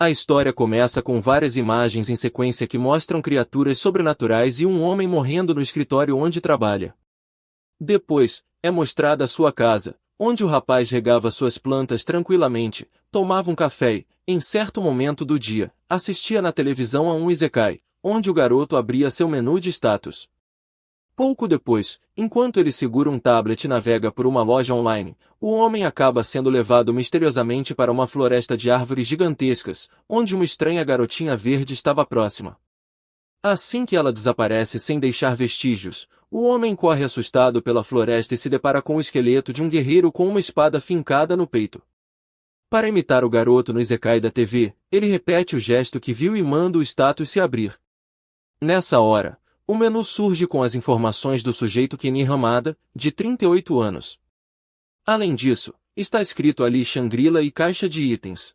A história começa com várias imagens em sequência que mostram criaturas sobrenaturais e um homem morrendo no escritório onde trabalha. Depois, é mostrada a sua casa, onde o rapaz regava suas plantas tranquilamente, tomava um café e, em certo momento do dia, assistia na televisão a um isekai, onde o garoto abria seu menu de status. Pouco depois, enquanto ele segura um tablet e navega por uma loja online, o homem acaba sendo levado misteriosamente para uma floresta de árvores gigantescas, onde uma estranha garotinha verde estava próxima. Assim que ela desaparece sem deixar vestígios, o homem corre assustado pela floresta e se depara com o esqueleto de um guerreiro com uma espada fincada no peito. Para imitar o garoto no isekai da TV, ele repete o gesto que viu e manda o status se abrir. Nessa hora, o menu surge com as informações do sujeito Kenny Hamada, de 38 anos. Além disso, está escrito ali Shangri-La e caixa de itens.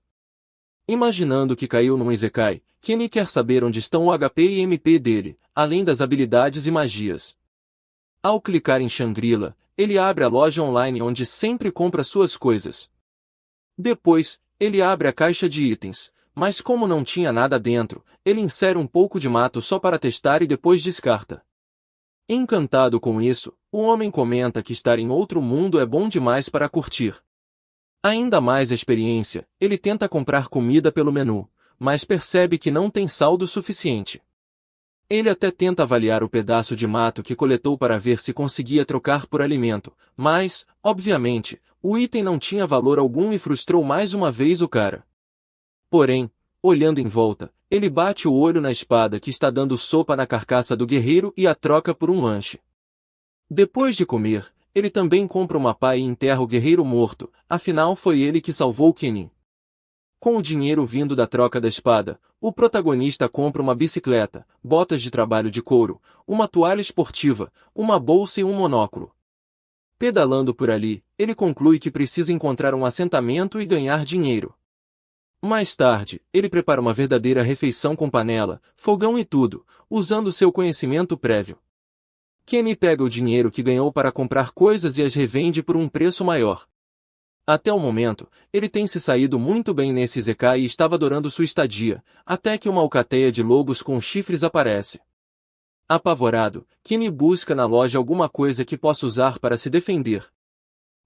Imaginando que caiu num isekai, Kenny quer saber onde estão o HP e MP dele, além das habilidades e magias. Ao clicar em Shangri-La, ele abre a loja online onde sempre compra suas coisas. Depois, ele abre a caixa de itens, mas como não tinha nada dentro, ele insere um pouco de mato só para testar e depois descarta. Encantado com isso, o homem comenta que estar em outro mundo é bom demais para curtir. Ainda mais a experiência, ele tenta comprar comida pelo menu, mas percebe que não tem saldo suficiente. Ele até tenta avaliar o pedaço de mato que coletou para ver se conseguia trocar por alimento, mas, obviamente, o item não tinha valor algum e frustrou mais uma vez o cara. Porém, olhando em volta, ele bate o olho na espada que está dando sopa na carcaça do guerreiro e a troca por um lanche. Depois de comer, ele também compra uma pá e enterra o guerreiro morto, afinal foi ele que salvou Kenny. Com o dinheiro vindo da troca da espada, o protagonista compra uma bicicleta, botas de trabalho de couro, uma toalha esportiva, uma bolsa e um monóculo. Pedalando por ali, ele conclui que precisa encontrar um assentamento e ganhar dinheiro. Mais tarde, ele prepara uma verdadeira refeição com panela, fogão e tudo, usando seu conhecimento prévio. Kenny pega o dinheiro que ganhou para comprar coisas e as revende por um preço maior. Até o momento, ele tem se saído muito bem nesse isekai e estava adorando sua estadia, até que uma alcateia de lobos com chifres aparece. Apavorado, Kenny busca na loja alguma coisa que possa usar para se defender.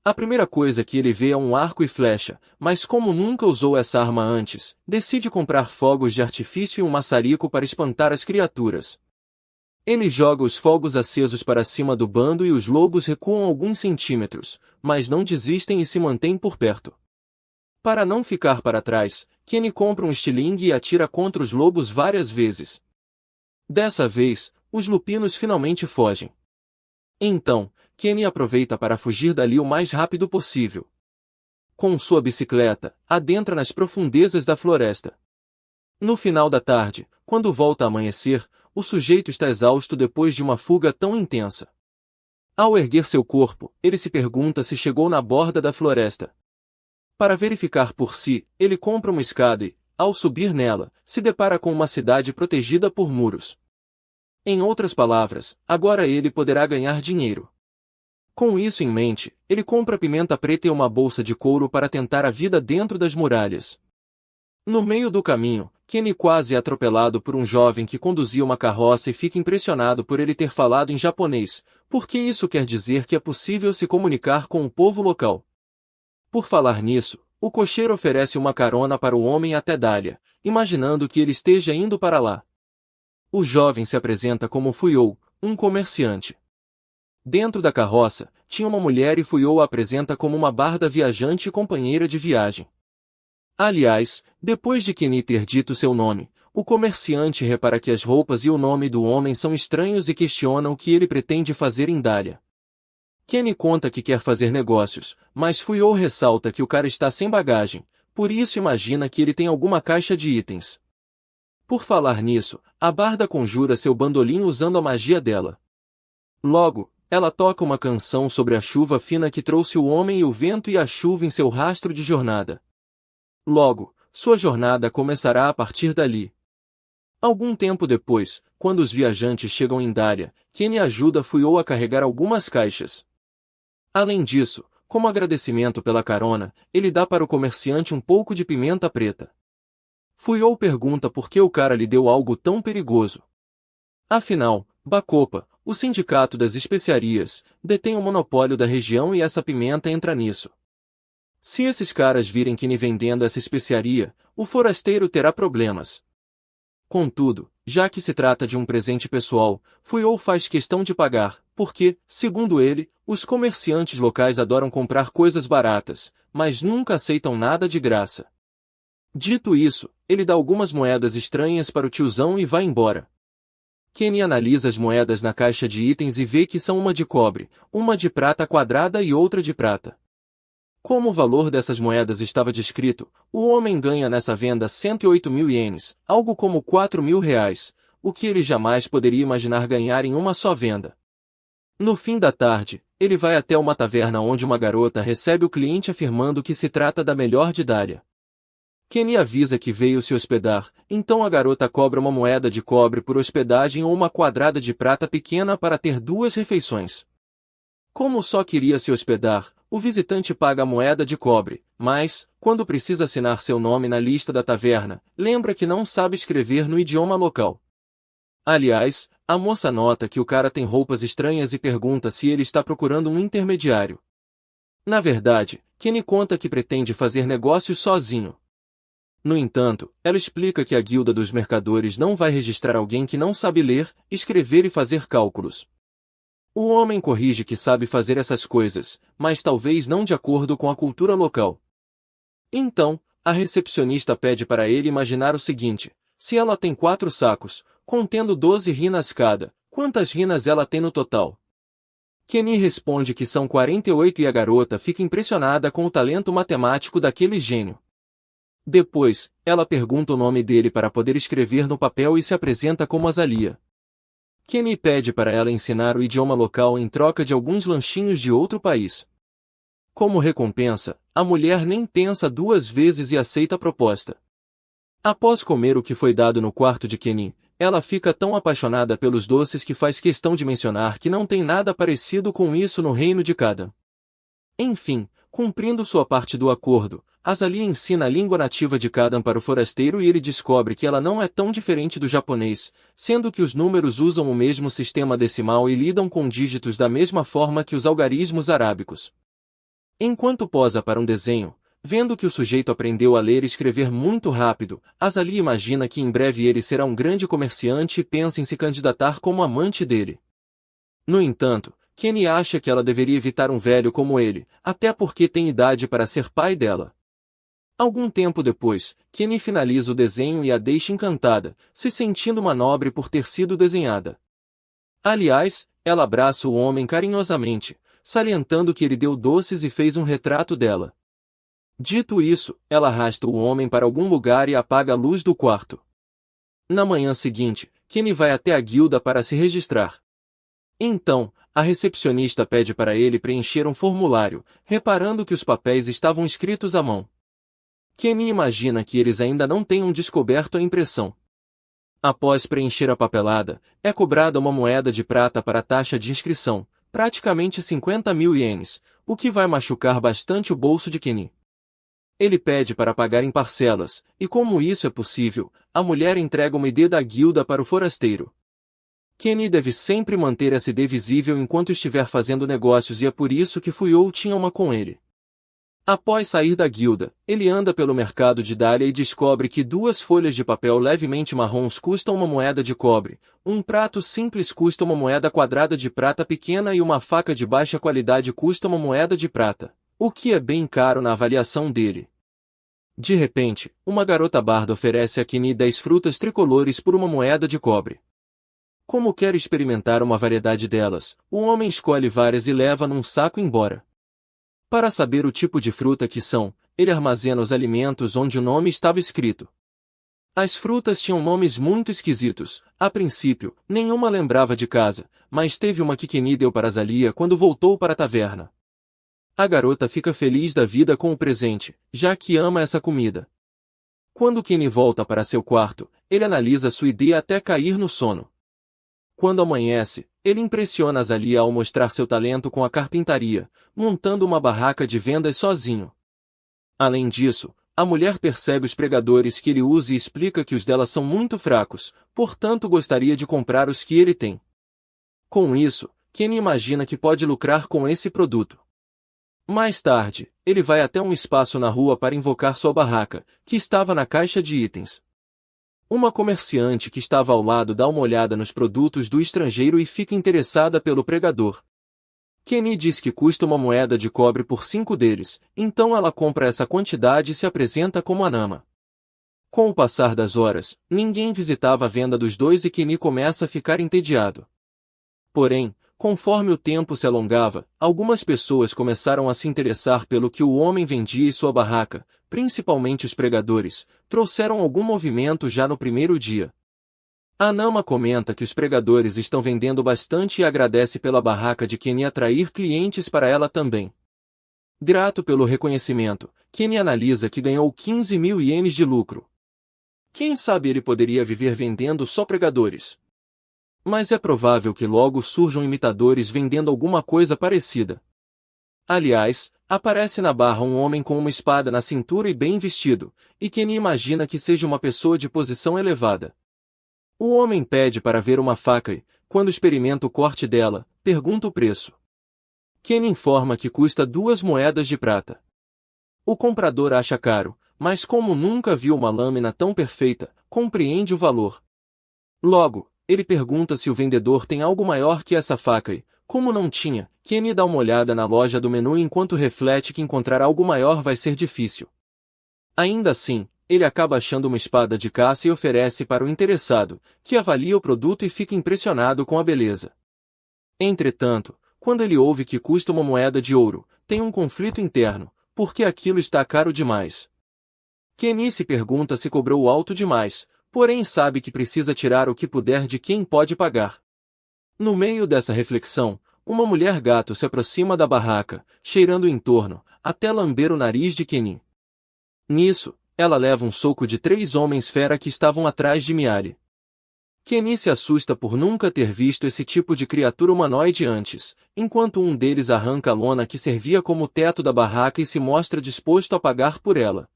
A primeira coisa que ele vê é um arco e flecha, mas como nunca usou essa arma antes, decide comprar fogos de artifício e um maçarico para espantar as criaturas. Ele joga os fogos acesos para cima do bando e os lobos recuam alguns centímetros, mas não desistem e se mantêm por perto. Para não ficar para trás, Kenny compra um estilingue e atira contra os lobos várias vezes. Dessa vez, os lupinos finalmente fogem. Então, Kenny aproveita para fugir dali o mais rápido possível. Com sua bicicleta, adentra nas profundezas da floresta. No final da tarde, quando volta a amanhecer, o sujeito está exausto depois de uma fuga tão intensa. Ao erguer seu corpo, ele se pergunta se chegou na borda da floresta. Para verificar por si, ele compra uma escada e, ao subir nela, se depara com uma cidade protegida por muros. Em outras palavras, agora ele poderá ganhar dinheiro. Com isso em mente, ele compra pimenta preta e uma bolsa de couro para tentar a vida dentro das muralhas. No meio do caminho, Kenny quase é atropelado por um jovem que conduzia uma carroça e fica impressionado por ele ter falado em japonês, porque isso quer dizer que é possível se comunicar com o povo local. Por falar nisso, o cocheiro oferece uma carona para o homem até Dália, imaginando que ele esteja indo para lá. O jovem se apresenta como Fuyou, um comerciante. Dentro da carroça, tinha uma mulher e Fuyou a apresenta como uma barda viajante e companheira de viagem. Aliás, depois de Kenny ter dito seu nome, o comerciante repara que as roupas e o nome do homem são estranhos e questiona o que ele pretende fazer em Dália. Kenny conta que quer fazer negócios, mas Fuyou ressalta que o cara está sem bagagem, por isso imagina que ele tem alguma caixa de itens. Por falar nisso, a barda conjura seu bandolim usando a magia dela. Logo, ela toca uma canção sobre a chuva fina que trouxe o homem e o vento e a chuva em seu rastro de jornada. Logo, sua jornada começará a partir dali. Algum tempo depois, quando os viajantes chegam em Dália, Kenny ajuda Fuyou a carregar algumas caixas. Além disso, como agradecimento pela carona, ele dá para o comerciante um pouco de pimenta preta. Fuyou pergunta por que o cara lhe deu algo tão perigoso. Afinal, Bacopa, o sindicato das especiarias, detém o monopólio da região e essa pimenta entra nisso. Se esses caras virem Kenny vendendo essa especiaria, o forasteiro terá problemas. Contudo, já que se trata de um presente pessoal, Fuyou faz questão de pagar, porque, segundo ele, os comerciantes locais adoram comprar coisas baratas, mas nunca aceitam nada de graça. Dito isso, ele dá algumas moedas estranhas para o tiozão e vai embora. Kenny analisa as moedas na caixa de itens e vê que são uma de cobre, uma de prata quadrada e outra de prata. Como o valor dessas moedas estava descrito, o homem ganha nessa venda 108 mil ienes, algo como 4 mil reais, o que ele jamais poderia imaginar ganhar em uma só venda. No fim da tarde, ele vai até uma taverna onde uma garota recebe o cliente afirmando que se trata da melhor de Dália. Kenny avisa que veio se hospedar, então a garota cobra uma moeda de cobre por hospedagem ou uma quadrada de prata pequena para ter 2 refeições. Como só queria se hospedar, o visitante paga a moeda de cobre, mas, quando precisa assinar seu nome na lista da taverna, lembra que não sabe escrever no idioma local. Aliás, a moça nota que o cara tem roupas estranhas e pergunta se ele está procurando um intermediário. Na verdade, Kenny conta que pretende fazer negócios sozinho. No entanto, ela explica que a guilda dos mercadores não vai registrar alguém que não sabe ler, escrever e fazer cálculos. O homem corrige que sabe fazer essas coisas, mas talvez não de acordo com a cultura local. Então, a recepcionista pede para ele imaginar o seguinte: se ela tem 4 sacos, contendo 12 rinas cada, quantas rinas ela tem no total? Kenny responde que são 48 e a garota fica impressionada com o talento matemático daquele gênio. Depois, ela pergunta o nome dele para poder escrever no papel e se apresenta como Azalia. Kenny pede para ela ensinar o idioma local em troca de alguns lanchinhos de outro país. Como recompensa, a mulher nem pensa 2 vezes e aceita a proposta. Após comer o que foi dado no quarto de Kenny, ela fica tão apaixonada pelos doces que faz questão de mencionar que não tem nada parecido com isso no reino de Cada. Enfim, cumprindo sua parte do acordo, Azalia ensina a língua nativa de Kadan para o forasteiro e ele descobre que ela não é tão diferente do japonês, sendo que os números usam o mesmo sistema decimal e lidam com dígitos da mesma forma que os algarismos arábicos. Enquanto posa para um desenho, vendo que o sujeito aprendeu a ler e escrever muito rápido, Azalia imagina que em breve ele será um grande comerciante e pensa em se candidatar como amante dele. No entanto, Kenny acha que ela deveria evitar um velho como ele, até porque tem idade para ser pai dela. Algum tempo depois, Kenny finaliza o desenho e a deixa encantada, se sentindo uma nobre por ter sido desenhada. Aliás, ela abraça o homem carinhosamente, salientando que ele deu doces e fez um retrato dela. Dito isso, ela arrasta o homem para algum lugar e apaga a luz do quarto. Na manhã seguinte, Kenny vai até a guilda para se registrar. Então, a recepcionista pede para ele preencher um formulário, reparando que os papéis estavam escritos à mão. Kenny imagina que eles ainda não tenham descoberto a impressão. Após preencher a papelada, é cobrada uma moeda de prata para a taxa de inscrição, praticamente 50 mil ienes, o que vai machucar bastante o bolso de Kenny. Ele pede para pagar em parcelas, e como isso é possível, a mulher entrega uma ID da guilda para o forasteiro. Kenny deve sempre manter essa ID visível enquanto estiver fazendo negócios e é por isso que Fuyou tinha uma com ele. Após sair da guilda, ele anda pelo mercado de Dália e descobre que 2 folhas de papel levemente marrons custam uma moeda de cobre, um prato simples custa uma moeda quadrada de prata pequena e uma faca de baixa qualidade custa uma moeda de prata, o que é bem caro na avaliação dele. De repente, uma garota barda oferece a Kenny 10 frutas tricolores por uma moeda de cobre. Como quer experimentar uma variedade delas, o homem escolhe várias e leva num saco embora. Para saber o tipo de fruta que são, ele armazena os alimentos onde o nome estava escrito. As frutas tinham nomes muito esquisitos. A princípio, nenhuma lembrava de casa, mas teve uma que Kenny deu para Azalia quando voltou para a taverna. A garota fica feliz da vida com o presente, já que ama essa comida. Quando Kenny volta para seu quarto, ele analisa sua ideia até cair no sono. Quando amanhece, ele impressiona Azalia ao mostrar seu talento com a carpintaria, montando uma barraca de vendas sozinho. Além disso, A mulher percebe os pregadores que ele usa e explica que os dela são muito fracos, portanto gostaria de comprar os que ele tem. Com isso, Kenny imagina que pode lucrar com esse produto. Mais tarde, ele vai até um espaço na rua para invocar sua barraca, que estava na caixa de itens. Uma comerciante que estava ao lado dá uma olhada nos produtos do estrangeiro e fica interessada pelo pregador. Kenny diz que custa uma moeda de cobre por 5 deles, então ela compra essa quantidade e se apresenta como a Nama. Com o passar das horas, ninguém visitava a venda dos dois e Kenny começa a ficar entediado. Porém, conforme o tempo se alongava, algumas pessoas começaram a se interessar pelo que o homem vendia e sua barraca, principalmente os pregadores, trouxeram algum movimento já no primeiro dia. A Nama comenta que os pregadores estão vendendo bastante e agradece pela barraca de Kenny atrair clientes para ela também. Grato pelo reconhecimento, Kenny analisa que ganhou 15 mil ienes de lucro. Quem sabe ele poderia viver vendendo só pregadores? Mas é provável que logo surjam imitadores vendendo alguma coisa parecida. Aliás, aparece na barra um homem com uma espada na cintura e bem vestido, e Kenny imagina que seja uma pessoa de posição elevada. O homem pede para ver uma faca e, quando experimenta o corte dela, pergunta o preço. Kenny informa que custa 2 moedas de prata. O comprador acha caro, mas como nunca viu uma lâmina tão perfeita, compreende o valor. Logo, ele pergunta se o vendedor tem algo maior que essa faca e, como não tinha, Kenny dá uma olhada na loja do menu enquanto reflete que encontrar algo maior vai ser difícil. Ainda assim, ele acaba achando uma espada de caça e oferece para o interessado, que avalia o produto e fica impressionado com a beleza. Entretanto, quando ele ouve que custa uma moeda de ouro, tem um conflito interno, porque aquilo está caro demais. Kenny se pergunta se cobrou alto demais, porém sabe que precisa tirar o que puder de quem pode pagar. No meio dessa reflexão, uma mulher gato se aproxima da barraca, cheirando em torno, até lamber o nariz de Kenny. Nisso, ela leva um soco de 3 homens fera que estavam atrás de Miari. Kenny se assusta por nunca ter visto esse tipo de criatura humanoide antes, enquanto um deles arranca a lona que servia como teto da barraca e se mostra disposto a pagar por ela.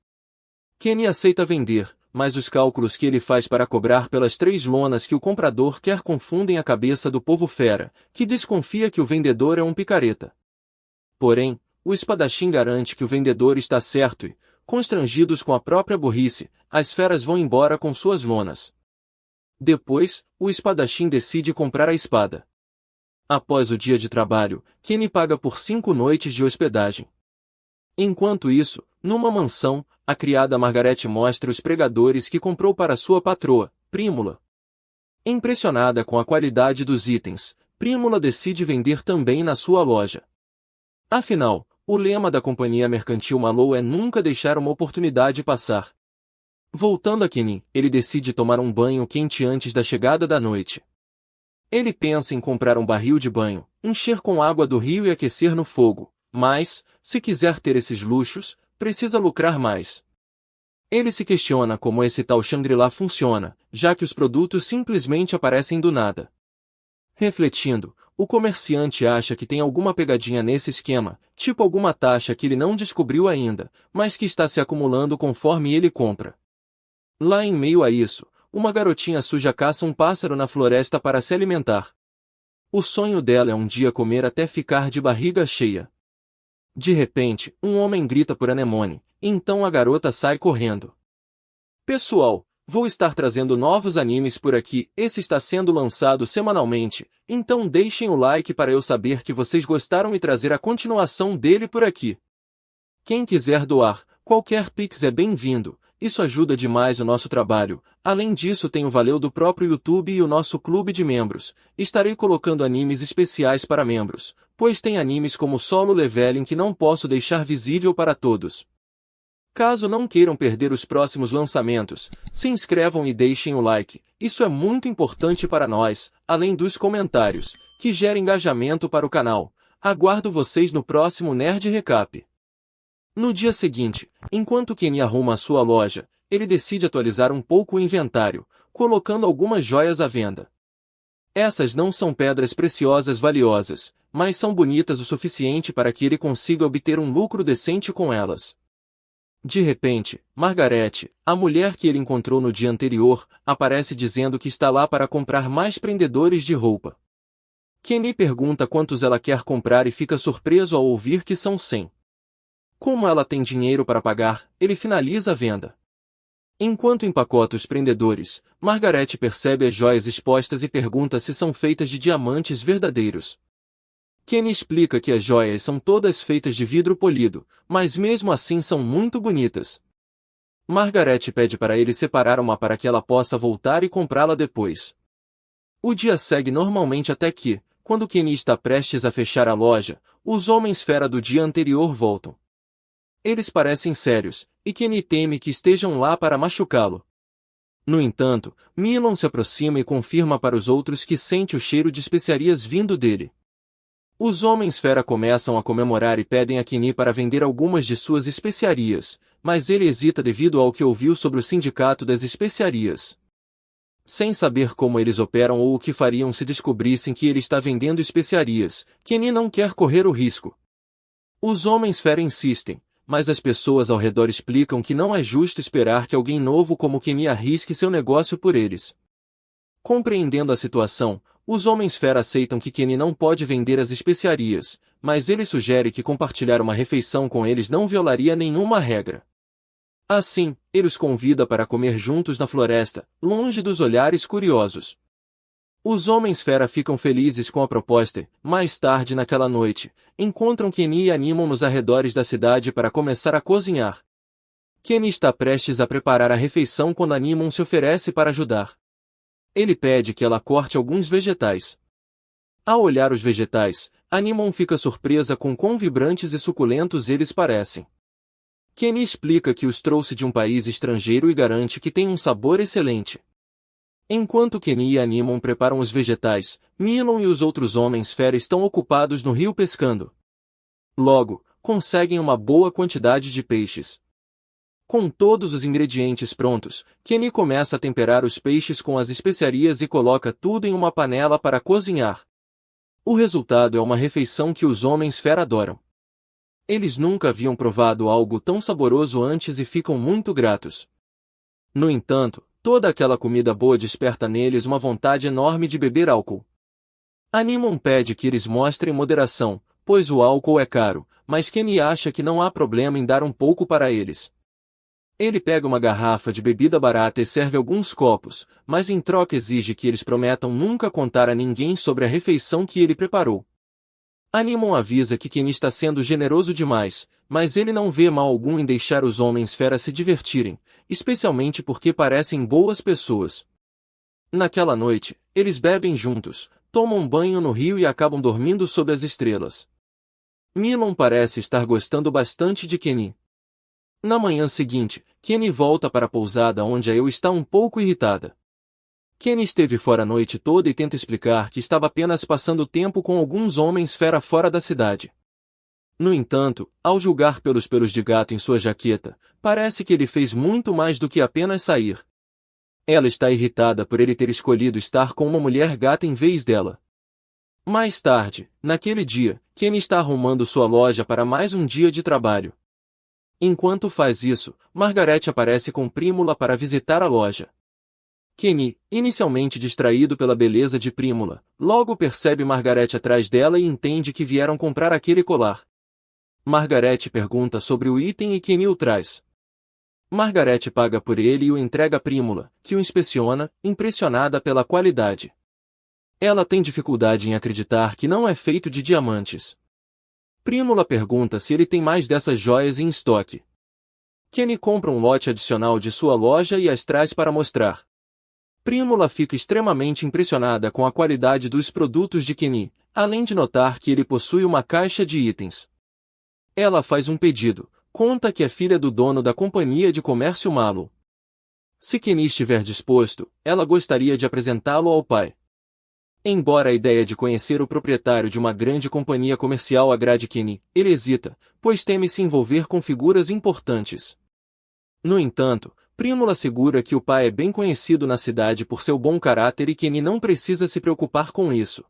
Kenny aceita vender, mas os cálculos que ele faz para cobrar pelas 3 lonas que o comprador quer confundem a cabeça do povo fera, que desconfia que o vendedor é um picareta. Porém, o espadachim garante que o vendedor está certo e, constrangidos com a própria burrice, as feras vão embora com suas lonas. Depois, o espadachim decide comprar a espada. Após o dia de trabalho, Kenny paga por 5 noites de hospedagem. Enquanto isso, numa mansão, a criada Margaret mostra os pregadores que comprou para sua patroa, Prímula. Impressionada com a qualidade dos itens, Prímula decide vender também na sua loja. Afinal, o lema da companhia mercantil Mallow é nunca deixar uma oportunidade passar. Voltando a Kenny, ele decide tomar um banho quente antes da chegada da noite. Ele pensa em comprar um barril de banho, encher com água do rio e aquecer no fogo, mas, se quiser ter esses luxos, precisa lucrar mais. Ele se questiona como esse tal Shangri-La funciona, já que os produtos simplesmente aparecem do nada. Refletindo, o comerciante acha que tem alguma pegadinha nesse esquema, tipo alguma taxa que ele não descobriu ainda, mas que está se acumulando conforme ele compra. Lá em meio a isso, uma garotinha suja caça um pássaro na floresta para se alimentar. O sonho dela é um dia comer até ficar de barriga cheia. De repente, um homem grita por Anemone, então a garota sai correndo. Pessoal, vou estar trazendo novos animes por aqui, esse está sendo lançado semanalmente, então deixem o like para eu saber que vocês gostaram e trazer a continuação dele por aqui. Quem quiser doar, qualquer pix é bem-vindo, isso ajuda demais o nosso trabalho. Além disso tem o valeu do próprio YouTube e o nosso clube de membros. Estarei colocando animes especiais para membros, pois tem animes como Solo Leveling que não posso deixar visível para todos. Caso não queiram perder os próximos lançamentos, se inscrevam e deixem o like, isso é muito importante para nós, além dos comentários, que gera engajamento para o canal. Aguardo vocês no próximo Nerd Recap. No dia seguinte, enquanto Kenny arruma a sua loja, ele decide atualizar um pouco o inventário, colocando algumas joias à venda. Essas não são pedras preciosas valiosas, mas são bonitas o suficiente para que ele consiga obter um lucro decente com elas. De repente, Margarete, a mulher que ele encontrou no dia anterior, aparece dizendo que está lá para comprar mais prendedores de roupa. Kenny pergunta quantos ela quer comprar e fica surpreso ao ouvir que são 100. Como ela tem dinheiro para pagar, ele finaliza a venda. Enquanto empacota os prendedores, Margarete percebe as joias expostas e pergunta se são feitas de diamantes verdadeiros. Kenny explica que as joias são todas feitas de vidro polido, mas mesmo assim são muito bonitas. Margarete pede para ele separar uma para que ela possa voltar e comprá-la depois. O dia segue normalmente até que, quando Kenny está prestes a fechar a loja, os homens-fera do dia anterior voltam. Eles parecem sérios, e Kenny teme que estejam lá para machucá-lo. No entanto, Milon se aproxima e confirma para os outros que sente o cheiro de especiarias vindo dele. Os homens-fera começam a comemorar e pedem a Kenny para vender algumas de suas especiarias, mas ele hesita devido ao que ouviu sobre o sindicato das especiarias. Sem saber como eles operam ou o que fariam se descobrissem que ele está vendendo especiarias, Kenny não quer correr o risco. Os homens-fera insistem, mas as pessoas ao redor explicam que não é justo esperar que alguém novo como Kenny arrisque seu negócio por eles. Compreendendo a situação, os homens-fera aceitam que Kenny não pode vender as especiarias, mas ele sugere que compartilhar uma refeição com eles não violaria nenhuma regra. Assim, ele os convida para comer juntos na floresta, longe dos olhares curiosos. Os homens-fera ficam felizes com a proposta e, mais tarde naquela noite, encontram Kenny e animam nos arredores da cidade para começar a cozinhar. Kenny está prestes a preparar a refeição quando Animon se oferece para ajudar. Ele pede que ela corte alguns vegetais. Ao olhar os vegetais, Animon fica surpresa com quão vibrantes e suculentos eles parecem. Kenny explica que os trouxe de um país estrangeiro e garante que têm um sabor excelente. Enquanto Kenny e Animon preparam os vegetais, Milon e os outros homens-fera estão ocupados no rio pescando. Logo, conseguem uma boa quantidade de peixes. Com todos os ingredientes prontos, Kenny começa a temperar os peixes com as especiarias e coloca tudo em uma panela para cozinhar. O resultado é uma refeição que os homens-fera adoram. Eles nunca haviam provado algo tão saboroso antes e ficam muito gratos. No entanto, toda aquela comida boa desperta neles uma vontade enorme de beber álcool. Animon pede que eles mostrem moderação, pois o álcool é caro, mas Kenny acha que não há problema em dar um pouco para eles. Ele pega uma garrafa de bebida barata e serve alguns copos, mas em troca exige que eles prometam nunca contar a ninguém sobre a refeição que ele preparou. Animon avisa que Kenny está sendo generoso demais, mas ele não vê mal algum em deixar os homens-fera se divertirem, especialmente porque parecem boas pessoas. Naquela noite, eles bebem juntos, tomam banho no rio e acabam dormindo sob as estrelas. Milon parece estar gostando bastante de Kenny. Na manhã seguinte, Kenny volta para a pousada onde a Eu está um pouco irritada. Kenny esteve fora a noite toda e tenta explicar que estava apenas passando tempo com alguns homens-fera fora da cidade. No entanto, ao julgar pelos pelos de gato em sua jaqueta, parece que ele fez muito mais do que apenas sair. Ela está irritada por ele ter escolhido estar com uma mulher gata em vez dela. Mais tarde, naquele dia, Kenny está arrumando sua loja para mais um dia de trabalho. Enquanto faz isso, Margarete aparece com Prímula para visitar a loja. Kenny, inicialmente distraído pela beleza de Prímula, logo percebe Margarete atrás dela e entende que vieram comprar aquele colar. Margarete pergunta sobre o item e Kenny o traz. Margarete paga por ele e o entrega a Prímula, que o inspeciona, impressionada pela qualidade. Ela tem dificuldade em acreditar que não é feito de diamantes. Prímula pergunta se ele tem mais dessas joias em estoque. Kenny compra um lote adicional de sua loja e as traz para mostrar. Prímula fica extremamente impressionada com a qualidade dos produtos de Kenny, além de notar que ele possui uma caixa de itens. Ela faz um pedido, conta que é filha do dono da companhia de comércio Malo. Se Kenny estiver disposto, ela gostaria de apresentá-lo ao pai. Embora a ideia de conhecer o proprietário de uma grande companhia comercial agrade Kenny, ele hesita, pois teme se envolver com figuras importantes. No entanto, Prímula assegura que o pai é bem conhecido na cidade por seu bom caráter e Kenny não precisa se preocupar com isso.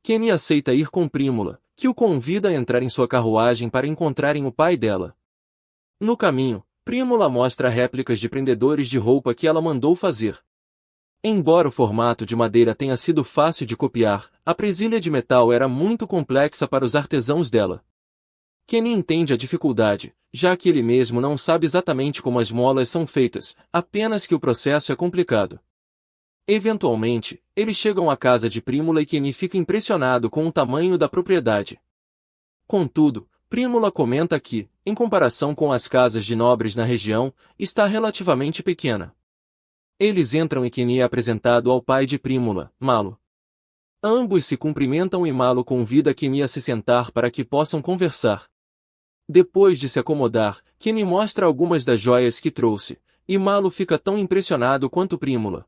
Kenny aceita ir com Prímula, que o convida a entrar em sua carruagem para encontrarem o pai dela. No caminho, Prímula mostra réplicas de prendedores de roupa que ela mandou fazer. Embora o formato de madeira tenha sido fácil de copiar, a presilha de metal era muito complexa para os artesãos dela. Kenny entende a dificuldade, já que ele mesmo não sabe exatamente como as molas são feitas, apenas que o processo é complicado. Eventualmente, eles chegam à casa de Prímula e Kenny fica impressionado com o tamanho da propriedade. Contudo, Prímula comenta que, em comparação com as casas de nobres na região, está relativamente pequena. Eles entram e Kenny é apresentado ao pai de Prímula, Malo. Ambos se cumprimentam e Malo convida Kenny a se sentar para que possam conversar. Depois de se acomodar, Kenny mostra algumas das joias que trouxe, e Malo fica tão impressionado quanto Prímula.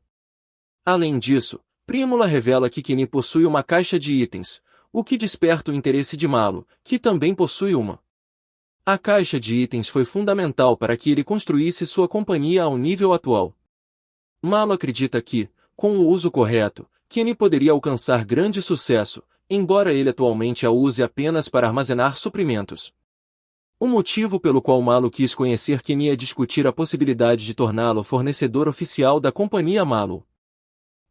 Além disso, Prímula revela que Kenny possui uma caixa de itens, o que desperta o interesse de Malo, que também possui uma. A caixa de itens foi fundamental para que ele construísse sua companhia ao nível atual. Malo acredita que, com o uso correto, Kenny poderia alcançar grande sucesso, embora ele atualmente a use apenas para armazenar suprimentos. O motivo pelo qual Malo quis conhecer Kenny é discutir a possibilidade de torná-lo fornecedor oficial da companhia Malo.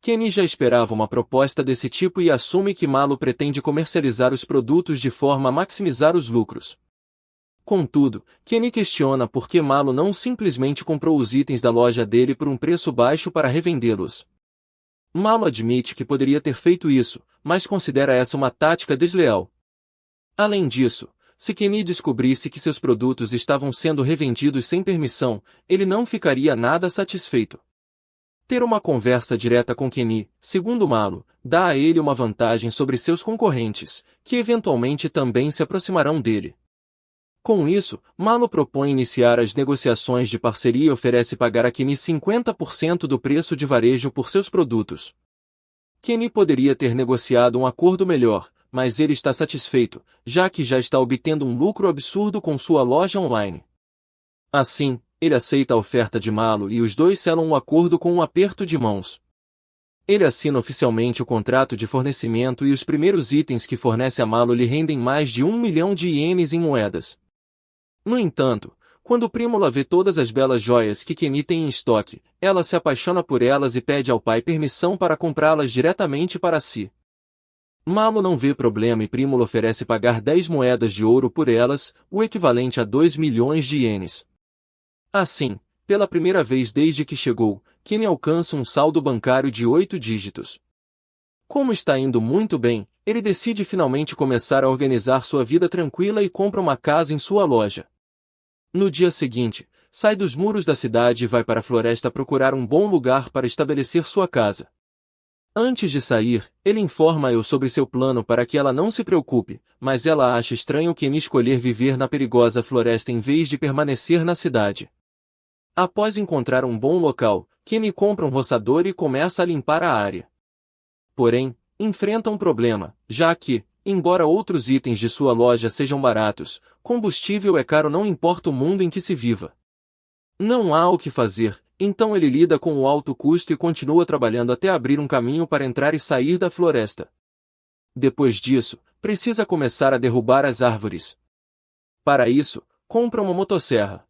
Kenny já esperava uma proposta desse tipo e assume que Malo pretende comercializar os produtos de forma a maximizar os lucros. Contudo, Kenny questiona por que Malo não simplesmente comprou os itens da loja dele por um preço baixo para revendê-los. Malo admite que poderia ter feito isso, mas considera essa uma tática desleal. Além disso, se Kenny descobrisse que seus produtos estavam sendo revendidos sem permissão, ele não ficaria nada satisfeito. Ter uma conversa direta com Kenny, segundo Malo, dá a ele uma vantagem sobre seus concorrentes, que eventualmente também se aproximarão dele. Com isso, Malo propõe iniciar as negociações de parceria e oferece pagar a Kenny 50% do preço de varejo por seus produtos. Kenny poderia ter negociado um acordo melhor, mas ele está satisfeito, já que já está obtendo um lucro absurdo com sua loja online. Assim, ele aceita a oferta de Malo e os dois selam um acordo com um aperto de mãos. Ele assina oficialmente o contrato de fornecimento e os primeiros itens que fornece a Malo lhe rendem mais de 1 milhão de ienes em moedas. No entanto, quando Prímula vê todas as belas joias que Kenny tem em estoque, ela se apaixona por elas e pede ao pai permissão para comprá-las diretamente para si. Malo não vê problema e Prímula oferece pagar 10 moedas de ouro por elas, o equivalente a 2 milhões de ienes. Assim, pela primeira vez desde que chegou, Kenny alcança um saldo bancário de 8 dígitos. Como está indo muito bem, ele decide finalmente começar a organizar sua vida tranquila e compra uma casa em sua loja. No dia seguinte, sai dos muros da cidade e vai para a floresta procurar um bom lugar para estabelecer sua casa. Antes de sair, ele informa Eu sobre seu plano para que ela não se preocupe, mas ela acha estranho Kenny escolher viver na perigosa floresta em vez de permanecer na cidade. Após encontrar um bom local, Kenny compra um roçador e começa a limpar a área. Porém, enfrenta um problema, já que, embora outros itens de sua loja sejam baratos, combustível é caro não importa o mundo em que se viva. Não há o que fazer, então ele lida com o alto custo e continua trabalhando até abrir um caminho para entrar e sair da floresta. Depois disso, precisa começar a derrubar as árvores. Para isso, compra uma motosserra.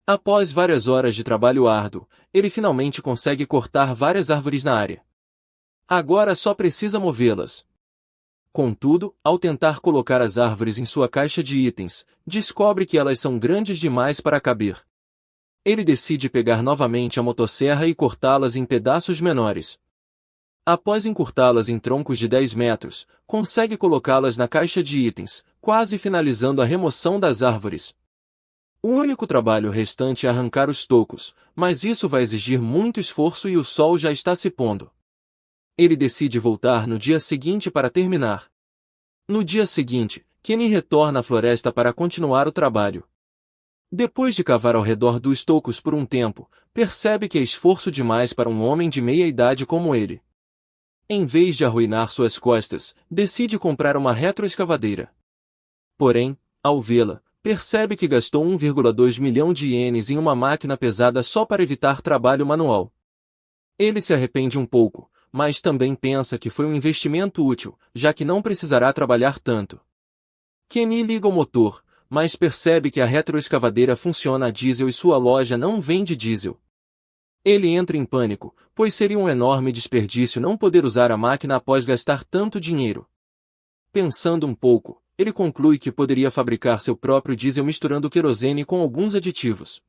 Após várias horas de trabalho árduo, ele finalmente consegue cortar várias árvores na área. Agora só precisa movê-las. Contudo, ao tentar colocar as árvores em sua caixa de itens, descobre que elas são grandes demais para caber. Ele decide pegar novamente a motosserra e cortá-las em pedaços menores. Após encurtá-las em troncos de 10 metros, consegue colocá-las na caixa de itens, quase finalizando a remoção das árvores. O único trabalho restante é arrancar os tocos, mas isso vai exigir muito esforço e o sol já está se pondo. Ele decide voltar no dia seguinte para terminar. No dia seguinte, Kenny retorna à floresta para continuar o trabalho. Depois de cavar ao redor dos tocos por um tempo, percebe que é esforço demais para um homem de meia idade como ele. Em vez de arruinar suas costas, decide comprar uma retroescavadeira. Porém, ao vê-la, percebe que gastou 1,2 milhão de ienes em uma máquina pesada só para evitar trabalho manual. Ele se arrepende um pouco, mas também pensa que foi um investimento útil, já que não precisará trabalhar tanto. Kenny liga o motor, mas percebe que a retroescavadeira funciona a diesel e sua loja não vende diesel. Ele entra em pânico, pois seria um enorme desperdício não poder usar a máquina após gastar tanto dinheiro. Pensando um pouco, ele conclui que poderia fabricar seu próprio diesel misturando querosene com alguns aditivos.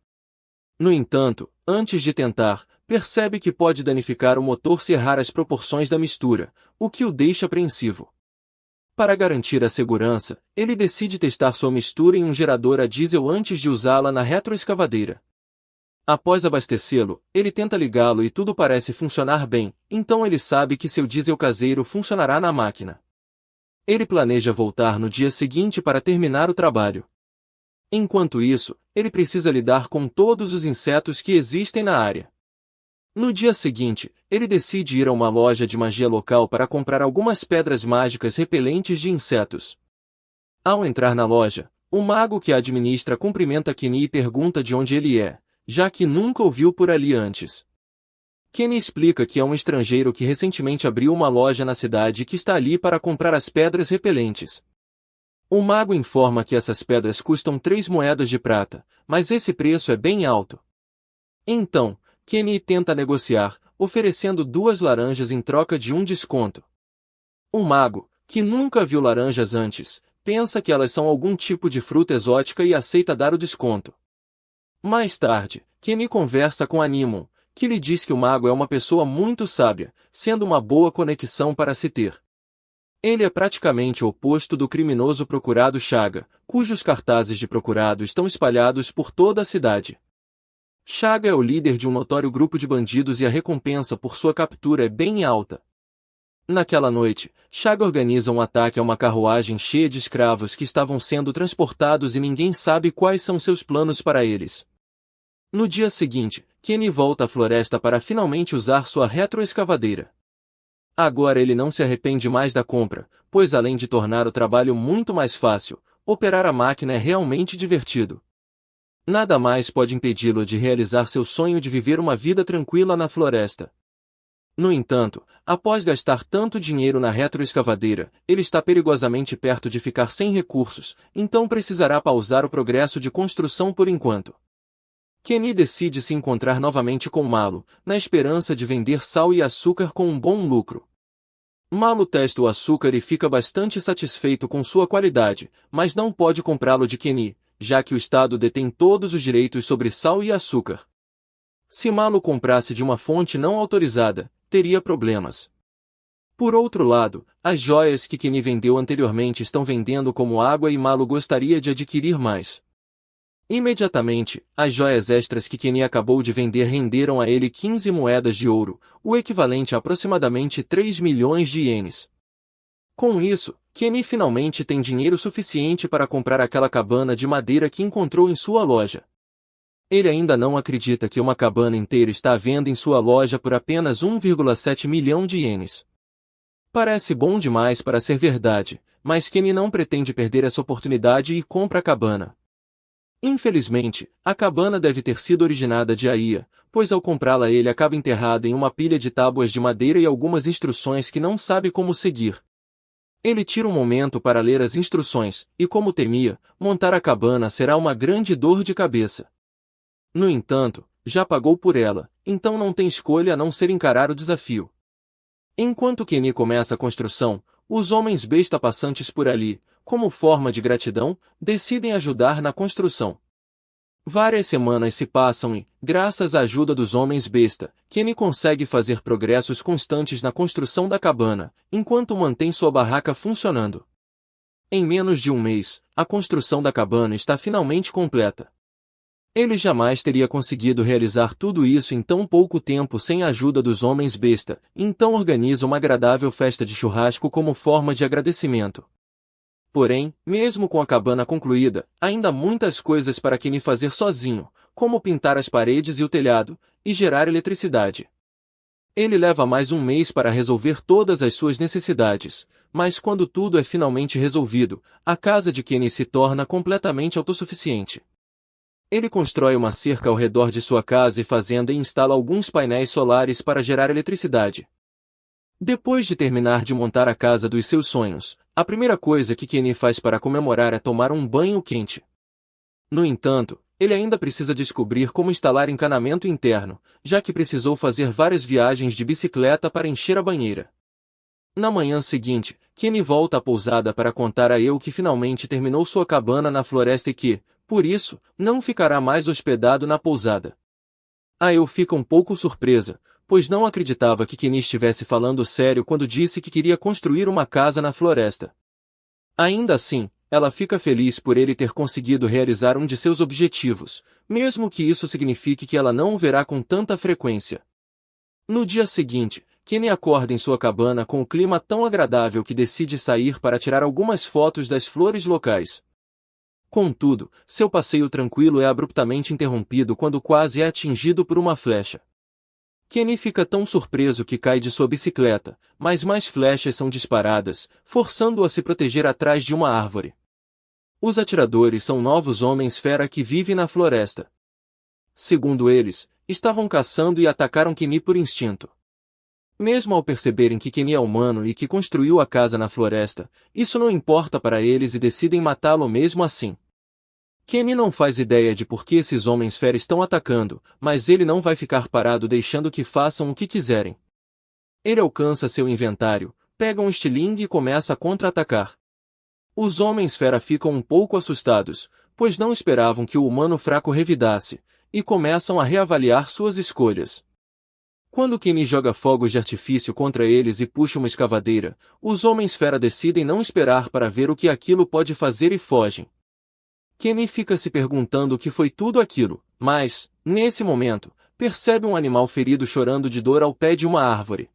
No entanto, antes de tentar, percebe que pode danificar o motor se errar as proporções da mistura, o que o deixa apreensivo. Para garantir a segurança, ele decide testar sua mistura em um gerador a diesel antes de usá-la na retroescavadeira. Após abastecê-lo, ele tenta ligá-lo e tudo parece funcionar bem, então ele sabe que seu diesel caseiro funcionará na máquina. Ele planeja voltar no dia seguinte para terminar o trabalho. Enquanto isso, ele precisa lidar com todos os insetos que existem na área. No dia seguinte, ele decide ir a uma loja de magia local para comprar algumas pedras mágicas repelentes de insetos. Ao entrar na loja, o mago que a administra cumprimenta Kenny e pergunta de onde ele é, já que nunca o viu por ali antes. Kenny explica que é um estrangeiro que recentemente abriu uma loja na cidade e que está ali para comprar as pedras repelentes. O mago informa que essas pedras custam 3 moedas de prata, mas esse preço é bem alto. Então, Kenny tenta negociar, oferecendo 2 laranjas em troca de um desconto. O mago, que nunca viu laranjas antes, pensa que elas são algum tipo de fruta exótica e aceita dar o desconto. Mais tarde, Kenny conversa com Animon, que lhe diz que o mago é uma pessoa muito sábia, sendo uma boa conexão para se ter. Ele é praticamente o oposto do criminoso procurado Chaga, cujos cartazes de procurado estão espalhados por toda a cidade. Chaga é o líder de um notório grupo de bandidos e a recompensa por sua captura é bem alta. Naquela noite, Chaga organiza um ataque a uma carruagem cheia de escravos que estavam sendo transportados e ninguém sabe quais são seus planos para eles. No dia seguinte, Kenny volta à floresta para finalmente usar sua retroescavadeira. Agora ele não se arrepende mais da compra, pois além de tornar o trabalho muito mais fácil, operar a máquina é realmente divertido. Nada mais pode impedi-lo de realizar seu sonho de viver uma vida tranquila na floresta. No entanto, após gastar tanto dinheiro na retroescavadeira, ele está perigosamente perto de ficar sem recursos, então precisará pausar o progresso de construção por enquanto. Kenny decide se encontrar novamente com Malo, na esperança de vender sal e açúcar com um bom lucro. Malo testa o açúcar e fica bastante satisfeito com sua qualidade, mas não pode comprá-lo de Kenny, já que o Estado detém todos os direitos sobre sal e açúcar. Se Malo comprasse de uma fonte não autorizada, teria problemas. Por outro lado, as joias que Kenny vendeu anteriormente estão vendendo como água e Malo gostaria de adquirir mais. Imediatamente, as joias extras que Kenny acabou de vender renderam a ele 15 moedas de ouro, o equivalente a aproximadamente 3 milhões de ienes. Com isso, Kenny finalmente tem dinheiro suficiente para comprar aquela cabana de madeira que encontrou em sua loja. Ele ainda não acredita que uma cabana inteira está à venda em sua loja por apenas 1,7 milhão de ienes. Parece bom demais para ser verdade, mas Kenny não pretende perder essa oportunidade e compra a cabana. Infelizmente, a cabana deve ter sido originada de Aia, pois ao comprá-la ele acaba enterrado em uma pilha de tábuas de madeira e algumas instruções que não sabe como seguir. Ele tira um momento para ler as instruções, e como temia, montar a cabana será uma grande dor de cabeça. No entanto, já pagou por ela, então não tem escolha a não ser encarar o desafio. Enquanto Kenny começa a construção, os homens besta passantes por ali, como forma de gratidão, decidem ajudar na construção. Várias semanas se passam e, graças à ajuda dos homens besta, Kenny consegue fazer progressos constantes na construção da cabana, enquanto mantém sua barraca funcionando. Em menos de um mês, a construção da cabana está finalmente completa. Ele jamais teria conseguido realizar tudo isso em tão pouco tempo sem a ajuda dos homens besta, então organiza uma agradável festa de churrasco como forma de agradecimento. Porém, mesmo com a cabana concluída, ainda há muitas coisas para Kenny fazer sozinho, como pintar as paredes e o telhado, e gerar eletricidade. Ele leva mais um mês para resolver todas as suas necessidades, mas quando tudo é finalmente resolvido, a casa de Kenny se torna completamente autossuficiente. Ele constrói uma cerca ao redor de sua casa e fazenda e instala alguns painéis solares para gerar eletricidade. Depois de terminar de montar a casa dos seus sonhos, a primeira coisa que Kenny faz para comemorar é tomar um banho quente. No entanto, ele ainda precisa descobrir como instalar encanamento interno, já que precisou fazer várias viagens de bicicleta para encher a banheira. Na manhã seguinte, Kenny volta à pousada para contar a Eu que finalmente terminou sua cabana na floresta e que, por isso, não ficará mais hospedado na pousada. A Eu fica um pouco surpresa, pois não acreditava que Kenny estivesse falando sério quando disse que queria construir uma casa na floresta. Ainda assim, ela fica feliz por ele ter conseguido realizar um de seus objetivos, mesmo que isso signifique que ela não o verá com tanta frequência. No dia seguinte, Kenny acorda em sua cabana com o clima tão agradável que decide sair para tirar algumas fotos das flores locais. Contudo, seu passeio tranquilo é abruptamente interrompido quando quase é atingido por uma flecha. Kenny fica tão surpreso que cai de sua bicicleta, mas mais flechas são disparadas, forçando-o a se proteger atrás de uma árvore. Os atiradores são novos homens-fera que vivem na floresta. Segundo eles, estavam caçando e atacaram Kenny por instinto. Mesmo ao perceberem que Kenny é humano e que construiu a casa na floresta, isso não importa para eles e decidem matá-lo mesmo assim. Kenny não faz ideia de por que esses homens-fera estão atacando, mas ele não vai ficar parado deixando que façam o que quiserem. Ele alcança seu inventário, pega um estilingue e começa a contra-atacar. Os homens-fera ficam um pouco assustados, pois não esperavam que o humano fraco revidasse, e começam a reavaliar suas escolhas. Quando Kenny joga fogos de artifício contra eles e puxa uma escavadeira, os homens-fera decidem não esperar para ver o que aquilo pode fazer e fogem. Kenny fica se perguntando o que foi tudo aquilo, mas, nesse momento, percebe um animal ferido chorando de dor ao pé de uma árvore.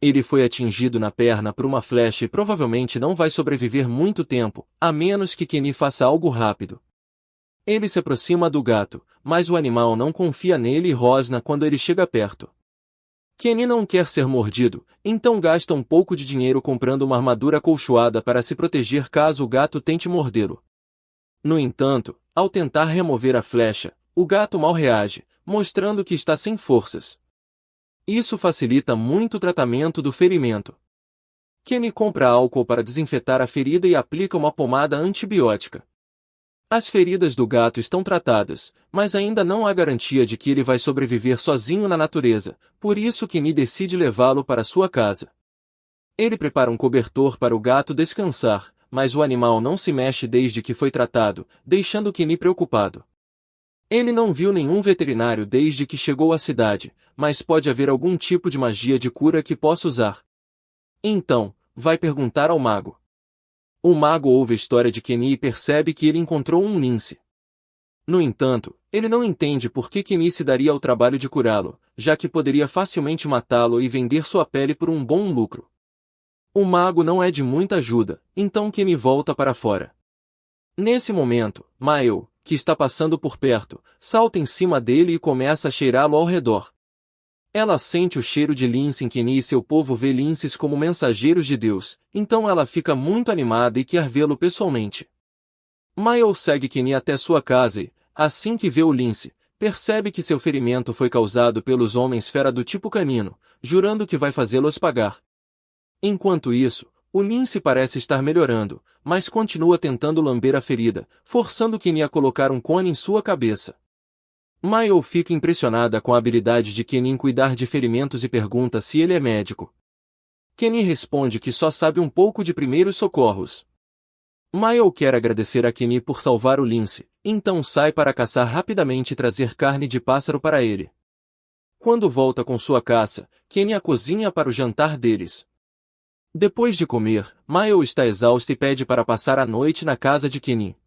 Ele foi atingido na perna por uma flecha e provavelmente não vai sobreviver muito tempo, a menos que Kenny faça algo rápido. Ele se aproxima do gato, mas o animal não confia nele e rosna quando ele chega perto. Kenny não quer ser mordido, então gasta um pouco de dinheiro comprando uma armadura acolchoada para se proteger caso o gato tente mordê-lo. No entanto, ao tentar remover a flecha, o gato mal reage, mostrando que está sem forças. Isso facilita muito o tratamento do ferimento. Kenny compra álcool para desinfetar a ferida e aplica uma pomada antibiótica. As feridas do gato estão tratadas, mas ainda não há garantia de que ele vai sobreviver sozinho na natureza, por isso Kenny decide levá-lo para sua casa. Ele prepara um cobertor para o gato descansar, mas o animal não se mexe desde que foi tratado, deixando Kenny preocupado. Ele não viu nenhum veterinário desde que chegou à cidade, mas pode haver algum tipo de magia de cura que possa usar. Então, vai perguntar ao mago. O mago ouve a história de Kenny e percebe que ele encontrou um lince. No entanto, ele não entende por que Kenny se daria ao trabalho de curá-lo, já que poderia facilmente matá-lo e vender sua pele por um bom lucro. O mago não é de muita ajuda, então Kenny volta para fora. Nesse momento, Mael, que está passando por perto, salta em cima dele e começa a cheirá-lo ao redor. Ela sente o cheiro de lince em Kenny e seu povo vê linces como mensageiros de Deus, então ela fica muito animada e quer vê-lo pessoalmente. Mael segue Kenny até sua casa e, assim que vê o lince, percebe que seu ferimento foi causado pelos homens-fera do tipo canino, jurando que vai fazê-los pagar. Enquanto isso, o lince parece estar melhorando, mas continua tentando lamber a ferida, forçando Kenny a colocar um cone em sua cabeça. Mael fica impressionada com a habilidade de Kenny em cuidar de ferimentos e pergunta se ele é médico. Kenny responde que só sabe um pouco de primeiros socorros. Mael quer agradecer a Kenny por salvar o lince, então sai para caçar rapidamente e trazer carne de pássaro para ele. Quando volta com sua caça, Kenny a cozinha para o jantar deles. Depois de comer, Mael está exausto e pede para passar a noite na casa de Kenny.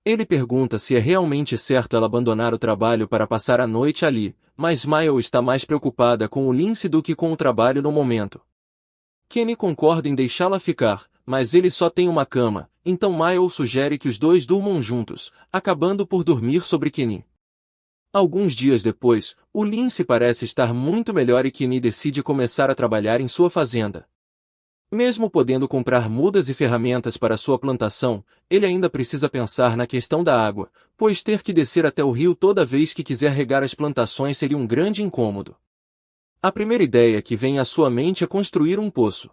Ele pergunta se é realmente certo ela abandonar o trabalho para passar a noite ali, mas Mael está mais preocupada com o lince do que com o trabalho no momento. Kenny concorda em deixá-la ficar, mas ele só tem uma cama, então Mael sugere que os dois durmam juntos, acabando por dormir sobre Kenny. Alguns dias depois, o lince parece estar muito melhor e Kenny decide começar a trabalhar em sua fazenda. Mesmo podendo comprar mudas e ferramentas para sua plantação, ele ainda precisa pensar na questão da água, pois ter que descer até o rio toda vez que quiser regar as plantações seria um grande incômodo. A primeira ideia que vem à sua mente é construir um poço.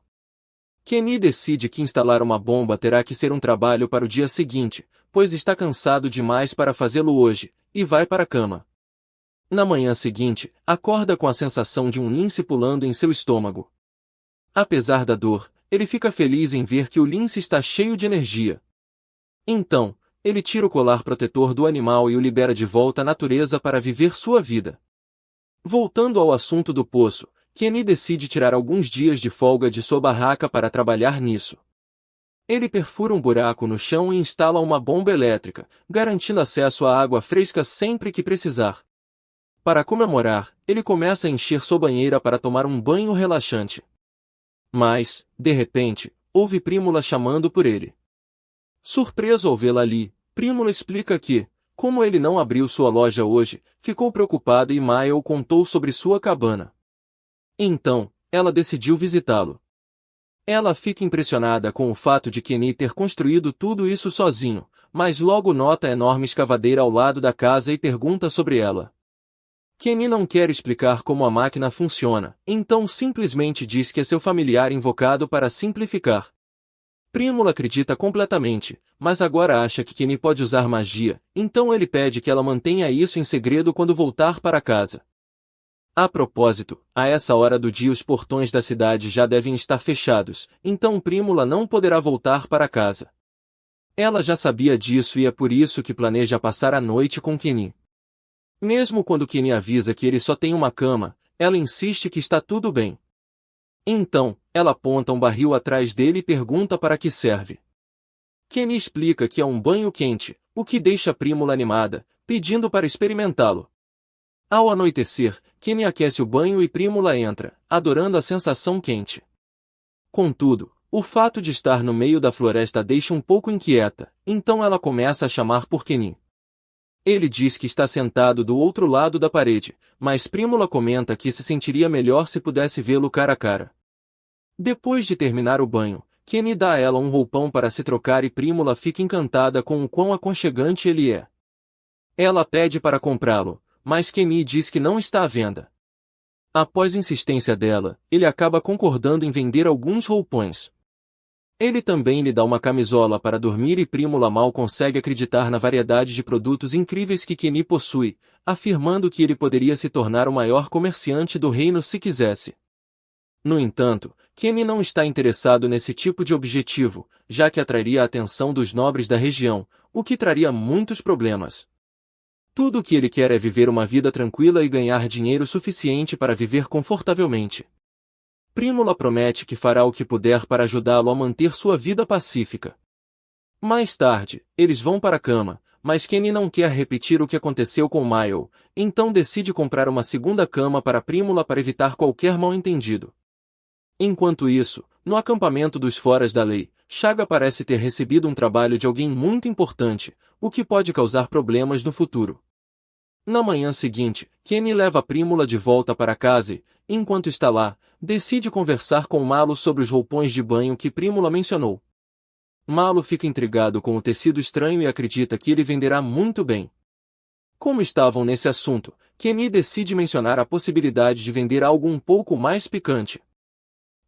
Kenny decide que instalar uma bomba terá que ser um trabalho para o dia seguinte, pois está cansado demais para fazê-lo hoje, e vai para a cama. Na manhã seguinte, acorda com a sensação de um lince pulando em seu estômago. Apesar da dor, ele fica feliz em ver que o lince está cheio de energia. Então, ele tira o colar protetor do animal e o libera de volta à natureza para viver sua vida. Voltando ao assunto do poço, Kenny decide tirar alguns dias de folga de sua barraca para trabalhar nisso. Ele perfura um buraco no chão e instala uma bomba elétrica, garantindo acesso à água fresca sempre que precisar. Para comemorar, ele começa a encher sua banheira para tomar um banho relaxante. Mas, de repente, ouve Prímula chamando por ele. Surpreso ao vê-la ali, Prímula explica que, como ele não abriu sua loja hoje, ficou preocupada e Mael contou sobre sua cabana. Então, ela decidiu visitá-lo. Ela fica impressionada com o fato de Kenny ter construído tudo isso sozinho, mas logo nota a enorme escavadeira ao lado da casa e pergunta sobre ela. Kenny não quer explicar como a máquina funciona, então simplesmente diz que é seu familiar invocado para simplificar. Prímula acredita completamente, mas agora acha que Kenny pode usar magia, então ele pede que ela mantenha isso em segredo quando voltar para casa. A propósito, a essa hora do dia os portões da cidade já devem estar fechados, então Prímula não poderá voltar para casa. Ela já sabia disso e é por isso que planeja passar a noite com Kenny. Mesmo quando Kenny avisa que ele só tem uma cama, ela insiste que está tudo bem. Então, ela aponta um barril atrás dele e pergunta para que serve. Kenny explica que é um banho quente, o que deixa Prímula animada, pedindo para experimentá-lo. Ao anoitecer, Kenny aquece o banho e Prímula entra, adorando a sensação quente. Contudo, o fato de estar no meio da floresta a deixa um pouco inquieta, então ela começa a chamar por Kenny. Ele diz que está sentado do outro lado da parede, mas Prímula comenta que se sentiria melhor se pudesse vê-lo cara a cara. Depois de terminar o banho, Kenny dá a ela um roupão para se trocar e Prímula fica encantada com o quão aconchegante ele é. Ela pede para comprá-lo, mas Kenny diz que não está à venda. Após insistência dela, ele acaba concordando em vender alguns roupões. Ele também lhe dá uma camisola para dormir e Prímula mal consegue acreditar na variedade de produtos incríveis que Kenny possui, afirmando que ele poderia se tornar o maior comerciante do reino se quisesse. No entanto, Kenny não está interessado nesse tipo de objetivo, já que atrairia a atenção dos nobres da região, o que traria muitos problemas. Tudo o que ele quer é viver uma vida tranquila e ganhar dinheiro suficiente para viver confortavelmente. Prímula promete que fará o que puder para ajudá-lo a manter sua vida pacífica. Mais tarde, eles vão para a cama, mas Kenny não quer repetir o que aconteceu com Mael, então decide comprar uma segunda cama para Prímula para evitar qualquer mal-entendido. Enquanto isso, no acampamento dos Foras da Lei, Chaga parece ter recebido um trabalho de alguém muito importante, o que pode causar problemas no futuro. Na manhã seguinte, Kenny leva Prímula de volta para casa e, enquanto está lá, decide conversar com Malo sobre os roupões de banho que Prímula mencionou. Malo fica intrigado com o tecido estranho e acredita que ele venderá muito bem. Como estavam nesse assunto, Kenny decide mencionar a possibilidade de vender algo um pouco mais picante.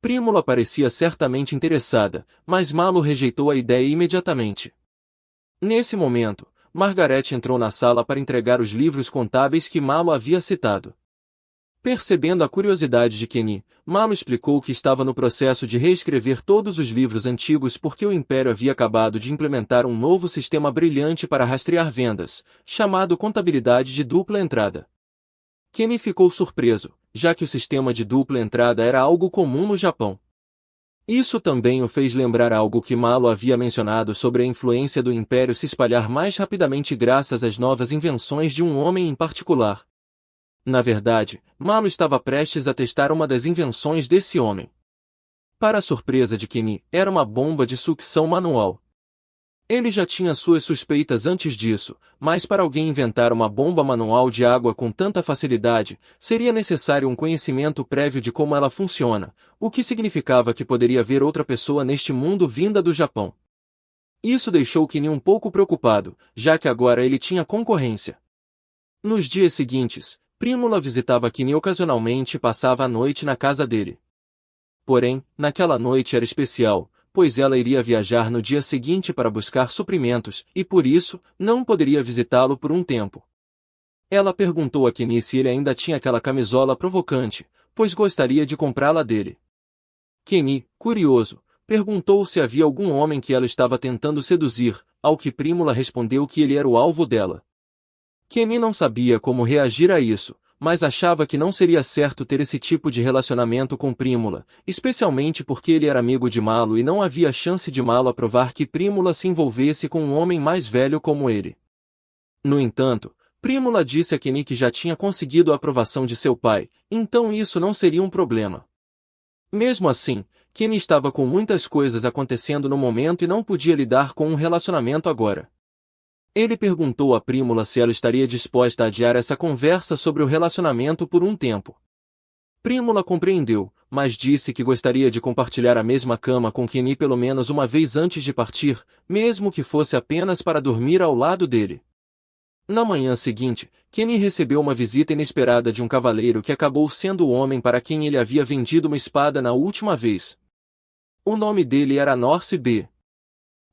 Prímula parecia certamente interessada, mas Malo rejeitou a ideia imediatamente. Nesse momento, Margaret entrou na sala para entregar os livros contábeis que Malo havia citado. Percebendo a curiosidade de Kenny, Malo explicou que estava no processo de reescrever todos os livros antigos porque o Império havia acabado de implementar um novo sistema brilhante para rastrear vendas, chamado contabilidade de dupla entrada. Kenny ficou surpreso, já que o sistema de dupla entrada era algo comum no Japão. Isso também o fez lembrar algo que Malo havia mencionado sobre a influência do Império se espalhar mais rapidamente graças às novas invenções de um homem em particular. Na verdade, Malo estava prestes a testar uma das invenções desse homem. Para a surpresa de Kenny, era uma bomba de sucção manual. Ele já tinha suas suspeitas antes disso, mas para alguém inventar uma bomba manual de água com tanta facilidade, seria necessário um conhecimento prévio de como ela funciona, o que significava que poderia haver outra pessoa neste mundo vinda do Japão. Isso deixou Kenny um pouco preocupado, já que agora ele tinha concorrência. Nos dias seguintes, Prímula visitava Kenny ocasionalmente e passava a noite na casa dele. Porém, naquela noite era especial, pois ela iria viajar no dia seguinte para buscar suprimentos, e por isso, não poderia visitá-lo por um tempo. Ela perguntou a Kenny se ele ainda tinha aquela camisola provocante, pois gostaria de comprá-la dele. Kenny, curioso, perguntou se havia algum homem que ela estava tentando seduzir, ao que Prímula respondeu que ele era o alvo dela. Kenny não sabia como reagir a isso, mas achava que não seria certo ter esse tipo de relacionamento com Prímula, especialmente porque ele era amigo de Malo e não havia chance de Malo aprovar que Prímula se envolvesse com um homem mais velho como ele. No entanto, Prímula disse a Kenny que já tinha conseguido a aprovação de seu pai, então isso não seria um problema. Mesmo assim, Kenny estava com muitas coisas acontecendo no momento e não podia lidar com um relacionamento agora. Ele perguntou a Prímula se ela estaria disposta a adiar essa conversa sobre o relacionamento por um tempo. Prímula compreendeu, mas disse que gostaria de compartilhar a mesma cama com Kenny pelo menos uma vez antes de partir, mesmo que fosse apenas para dormir ao lado dele. Na manhã seguinte, Kenny recebeu uma visita inesperada de um cavaleiro que acabou sendo o homem para quem ele havia vendido uma espada na última vez. O nome dele era Norse B.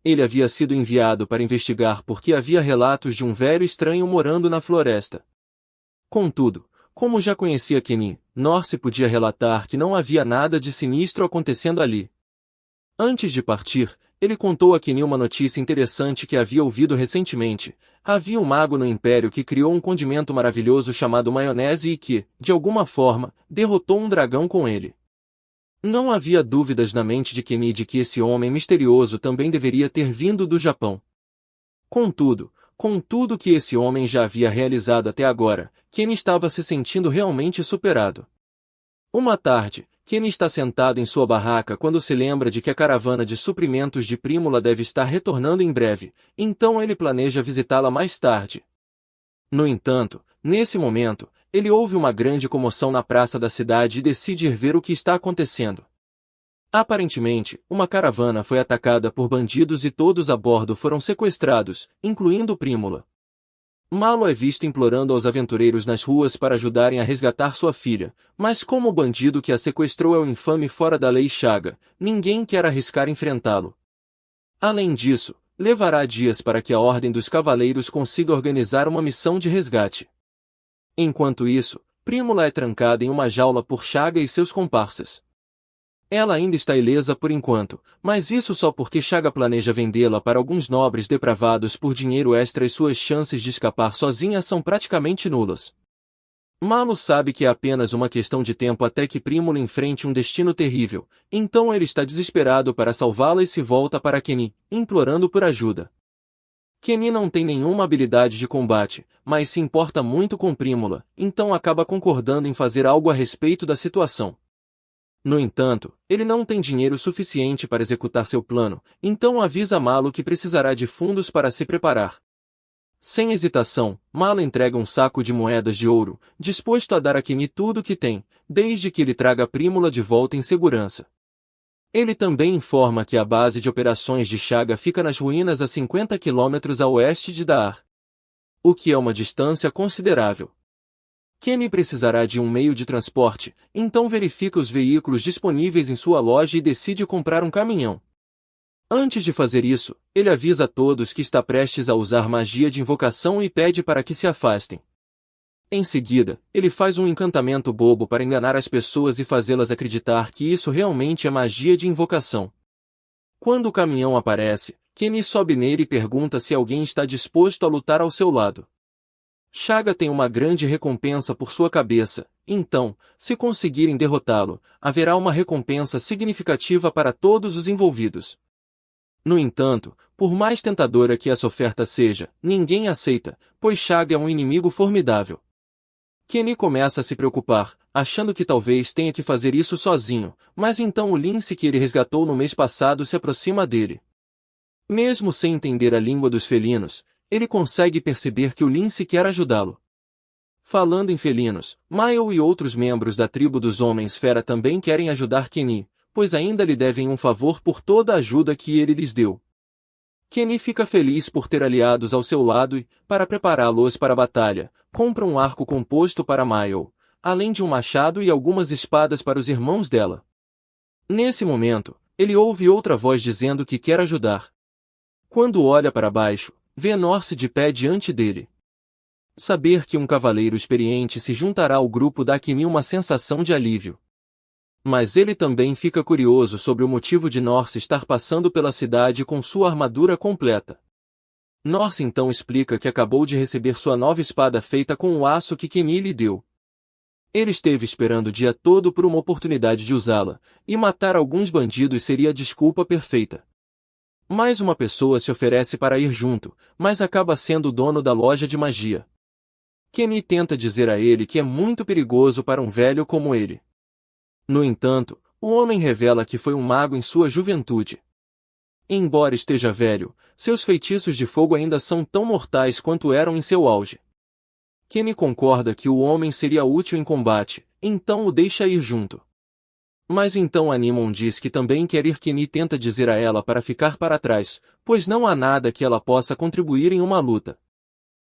Ele havia sido enviado para investigar porque havia relatos de um velho estranho morando na floresta. Contudo, como já conhecia Kenny, Norse podia relatar que não havia nada de sinistro acontecendo ali. Antes de partir, ele contou a Kenny uma notícia interessante que havia ouvido recentemente. Havia um mago no Império que criou um condimento maravilhoso chamado maionese e que, de alguma forma, derrotou um dragão com ele. Não havia dúvidas na mente de Kenny de que esse homem misterioso também deveria ter vindo do Japão. Contudo, com tudo que esse homem já havia realizado até agora, Kenny estava se sentindo realmente superado. Uma tarde, Kenny está sentado em sua barraca quando se lembra de que a caravana de suprimentos de Prímula deve estar retornando em breve, então ele planeja visitá-la mais tarde. No entanto, nesse momento, ele ouve uma grande comoção na praça da cidade e decide ir ver o que está acontecendo. Aparentemente, uma caravana foi atacada por bandidos e todos a bordo foram sequestrados, incluindo Prímula. Malo é visto implorando aos aventureiros nas ruas para ajudarem a resgatar sua filha, mas como o bandido que a sequestrou é o infame fora da lei Chaga, ninguém quer arriscar enfrentá-lo. Além disso, levará dias para que a Ordem dos Cavaleiros consiga organizar uma missão de resgate. Enquanto isso, Prímula é trancada em uma jaula por Chaga e seus comparsas. Ela ainda está ilesa por enquanto, mas isso só porque Chaga planeja vendê-la para alguns nobres depravados por dinheiro extra e suas chances de escapar sozinha são praticamente nulas. Malo sabe que é apenas uma questão de tempo até que Prímula enfrente um destino terrível, então ele está desesperado para salvá-la e se volta para Kenny, implorando por ajuda. Kenny não tem nenhuma habilidade de combate, mas se importa muito com Prímula, então acaba concordando em fazer algo a respeito da situação. No entanto, ele não tem dinheiro suficiente para executar seu plano, então avisa Malo que precisará de fundos para se preparar. Sem hesitação, Malo entrega um saco de moedas de ouro, disposto a dar a Kenny tudo o que tem, desde que ele traga Prímula de volta em segurança. Ele também informa que a base de operações de Chaga fica nas ruínas a 50 quilômetros a oeste de Daar, o que é uma distância considerável. Kenny precisará de um meio de transporte, então verifica os veículos disponíveis em sua loja e decide comprar um caminhão. Antes de fazer isso, ele avisa a todos que está prestes a usar magia de invocação e pede para que se afastem. Em seguida, ele faz um encantamento bobo para enganar as pessoas e fazê-las acreditar que isso realmente é magia de invocação. Quando o caminhão aparece, Kenny sobe nele e pergunta se alguém está disposto a lutar ao seu lado. Chaga tem uma grande recompensa por sua cabeça, então, se conseguirem derrotá-lo, haverá uma recompensa significativa para todos os envolvidos. No entanto, por mais tentadora que essa oferta seja, ninguém aceita, pois Chaga é um inimigo formidável. Kenny começa a se preocupar, achando que talvez tenha que fazer isso sozinho, mas então o lince que ele resgatou no mês passado se aproxima dele. Mesmo sem entender a língua dos felinos, ele consegue perceber que o lince quer ajudá-lo. Falando em felinos, Mile e outros membros da tribo dos Homens-Fera também querem ajudar Kenny, pois ainda lhe devem um favor por toda a ajuda que ele lhes deu. Kenny fica feliz por ter aliados ao seu lado e, para prepará-los para a batalha, compra um arco composto para Mile, além de um machado e algumas espadas para os irmãos dela. Nesse momento, ele ouve outra voz dizendo que quer ajudar. Quando olha para baixo, vê Norse de pé diante dele. Saber que um cavaleiro experiente se juntará ao grupo dá a Kenny uma sensação de alívio. Mas ele também fica curioso sobre o motivo de Norse estar passando pela cidade com sua armadura completa. Norse então explica que acabou de receber sua nova espada feita com o aço que Kenny lhe deu. Ele esteve esperando o dia todo por uma oportunidade de usá-la, e matar alguns bandidos seria a desculpa perfeita. Mais uma pessoa se oferece para ir junto, mas acaba sendo o dono da loja de magia. Kenny tenta dizer a ele que é muito perigoso para um velho como ele. No entanto, o homem revela que foi um mago em sua juventude. Embora esteja velho, seus feitiços de fogo ainda são tão mortais quanto eram em seu auge. Kenny concorda que o homem seria útil em combate, então o deixa ir junto. Mas então Animon diz que também quer ir. Kenny tenta dizer a ela para ficar para trás, pois não há nada que ela possa contribuir em uma luta.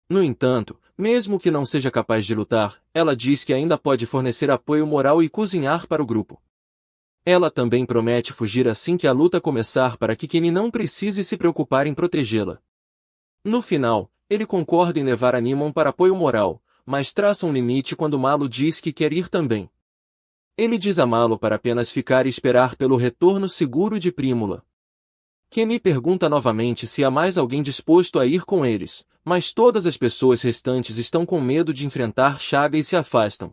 No entanto, mesmo que não seja capaz de lutar, ela diz que ainda pode fornecer apoio moral e cozinhar para o grupo. Ela também promete fugir assim que a luta começar para que Kenny não precise se preocupar em protegê-la. No final, ele concorda em levar Animon para apoio moral, mas traça um limite quando Malo diz que quer ir também. Ele diz a Malo para apenas ficar e esperar pelo retorno seguro de Prímula. Kenny pergunta novamente se há mais alguém disposto a ir com eles, mas todas as pessoas restantes estão com medo de enfrentar Chaga e se afastam.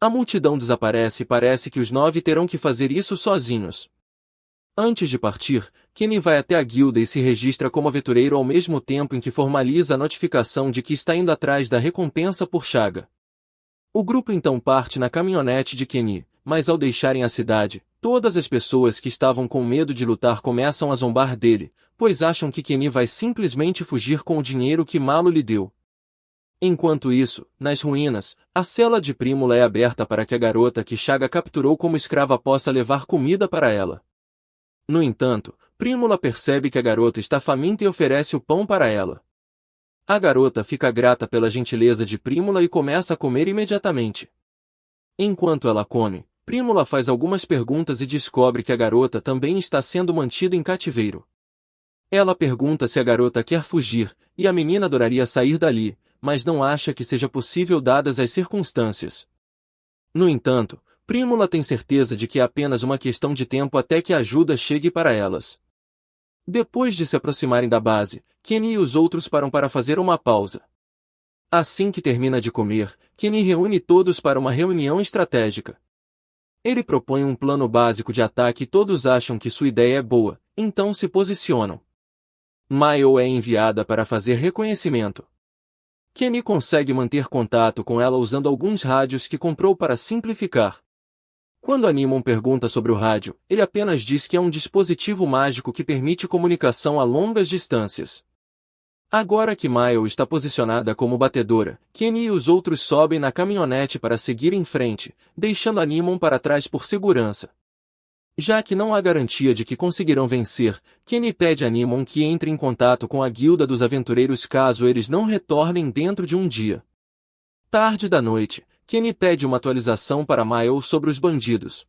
A multidão desaparece e parece que os 9 terão que fazer isso sozinhos. Antes de partir, Kenny vai até a guilda e se registra como aventureiro ao mesmo tempo em que formaliza a notificação de que está indo atrás da recompensa por Chaga. O grupo então parte na caminhonete de Kenny, mas ao deixarem a cidade, todas as pessoas que estavam com medo de lutar começam a zombar dele, pois acham que Kenny vai simplesmente fugir com o dinheiro que Malo lhe deu. Enquanto isso, nas ruínas, a cela de Prímula é aberta para que a garota que Chaga capturou como escrava possa levar comida para ela. No entanto, Prímula percebe que a garota está faminta e oferece o pão para ela. A garota fica grata pela gentileza de Prímula e começa a comer imediatamente. Enquanto ela come, Prímula faz algumas perguntas e descobre que a garota também está sendo mantida em cativeiro. Ela pergunta se a garota quer fugir, e a menina adoraria sair dali, mas não acha que seja possível dadas as circunstâncias. No entanto, Prímula tem certeza de que é apenas uma questão de tempo até que a ajuda chegue para elas. Depois de se aproximarem da base, Kenny e os outros param para fazer uma pausa. Assim que termina de comer, Kenny reúne todos para uma reunião estratégica. Ele propõe um plano básico de ataque e todos acham que sua ideia é boa, então se posicionam. Mayo é enviada para fazer reconhecimento. Kenny consegue manter contato com ela usando alguns rádios que comprou para simplificar. Quando Animon pergunta sobre o rádio, ele apenas diz que é um dispositivo mágico que permite comunicação a longas distâncias. Agora que Mayo está posicionada como batedora, Kenny e os outros sobem na caminhonete para seguir em frente, deixando Animon para trás por segurança. Já que não há garantia de que conseguirão vencer, Kenny pede a Animon que entre em contato com a Guilda dos Aventureiros caso eles não retornem dentro de um dia. Tarde da noite, Kenny pede uma atualização para Mayo sobre os bandidos.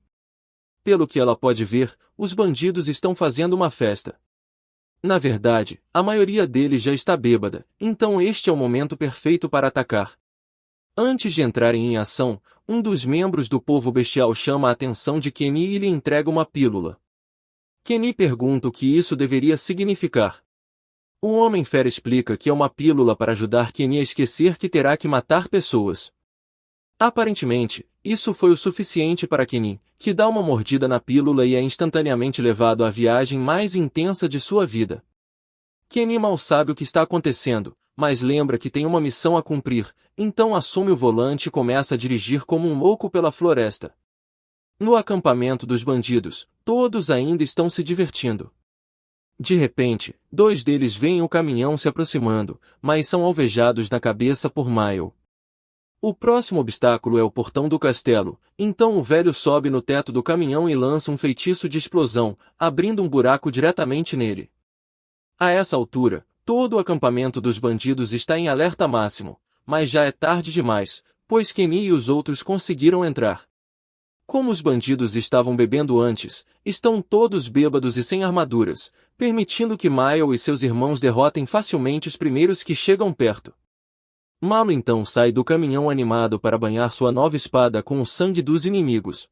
Pelo que ela pode ver, os bandidos estão fazendo uma festa. Na verdade, a maioria deles já está bêbada, então este é o momento perfeito para atacar. Antes de entrarem em ação, um dos membros do povo bestial chama a atenção de Kenny e lhe entrega uma pílula. Kenny pergunta o que isso deveria significar. O Homem Fera explica que é uma pílula para ajudar Kenny a esquecer que terá que matar pessoas. Aparentemente, isso foi o suficiente para Kenny, que dá uma mordida na pílula e é instantaneamente levado à viagem mais intensa de sua vida. Kenny mal sabe o que está acontecendo, mas lembra que tem uma missão a cumprir, então assume o volante e começa a dirigir como um louco pela floresta. No acampamento dos bandidos, todos ainda estão se divertindo. De repente, 2 deles veem o caminhão se aproximando, mas são alvejados na cabeça por Mayo. O próximo obstáculo é o portão do castelo, então o velho sobe no teto do caminhão e lança um feitiço de explosão, abrindo um buraco diretamente nele. A essa altura, todo o acampamento dos bandidos está em alerta máximo, mas já é tarde demais, pois Kenny e os outros conseguiram entrar. Como os bandidos estavam bebendo antes, estão todos bêbados e sem armaduras, permitindo que Mile e seus irmãos derrotem facilmente os primeiros que chegam perto. Malo então sai do caminhão animado para banhar sua nova espada com o sangue dos inimigos.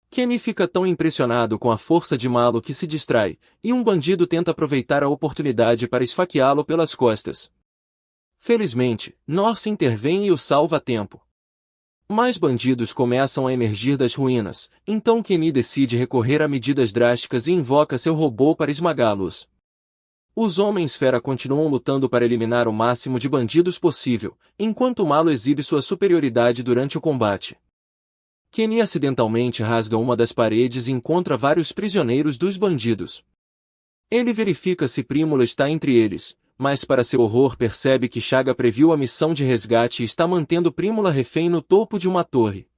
Kenny fica tão impressionado com a força de Malo que se distrai, e um bandido tenta aproveitar a oportunidade para esfaqueá-lo pelas costas. Felizmente, Norse intervém e o salva a tempo. Mais bandidos começam a emergir das ruínas, então Kenny decide recorrer a medidas drásticas e invoca seu robô para esmagá-los. Os Homens-Fera continuam lutando para eliminar o máximo de bandidos possível, enquanto Malo exibe sua superioridade durante o combate. Kenny acidentalmente rasga uma das paredes e encontra vários prisioneiros dos bandidos. Ele verifica se Prímula está entre eles, mas para seu horror percebe que Shaga previu a missão de resgate e está mantendo Prímula refém no topo de uma torre.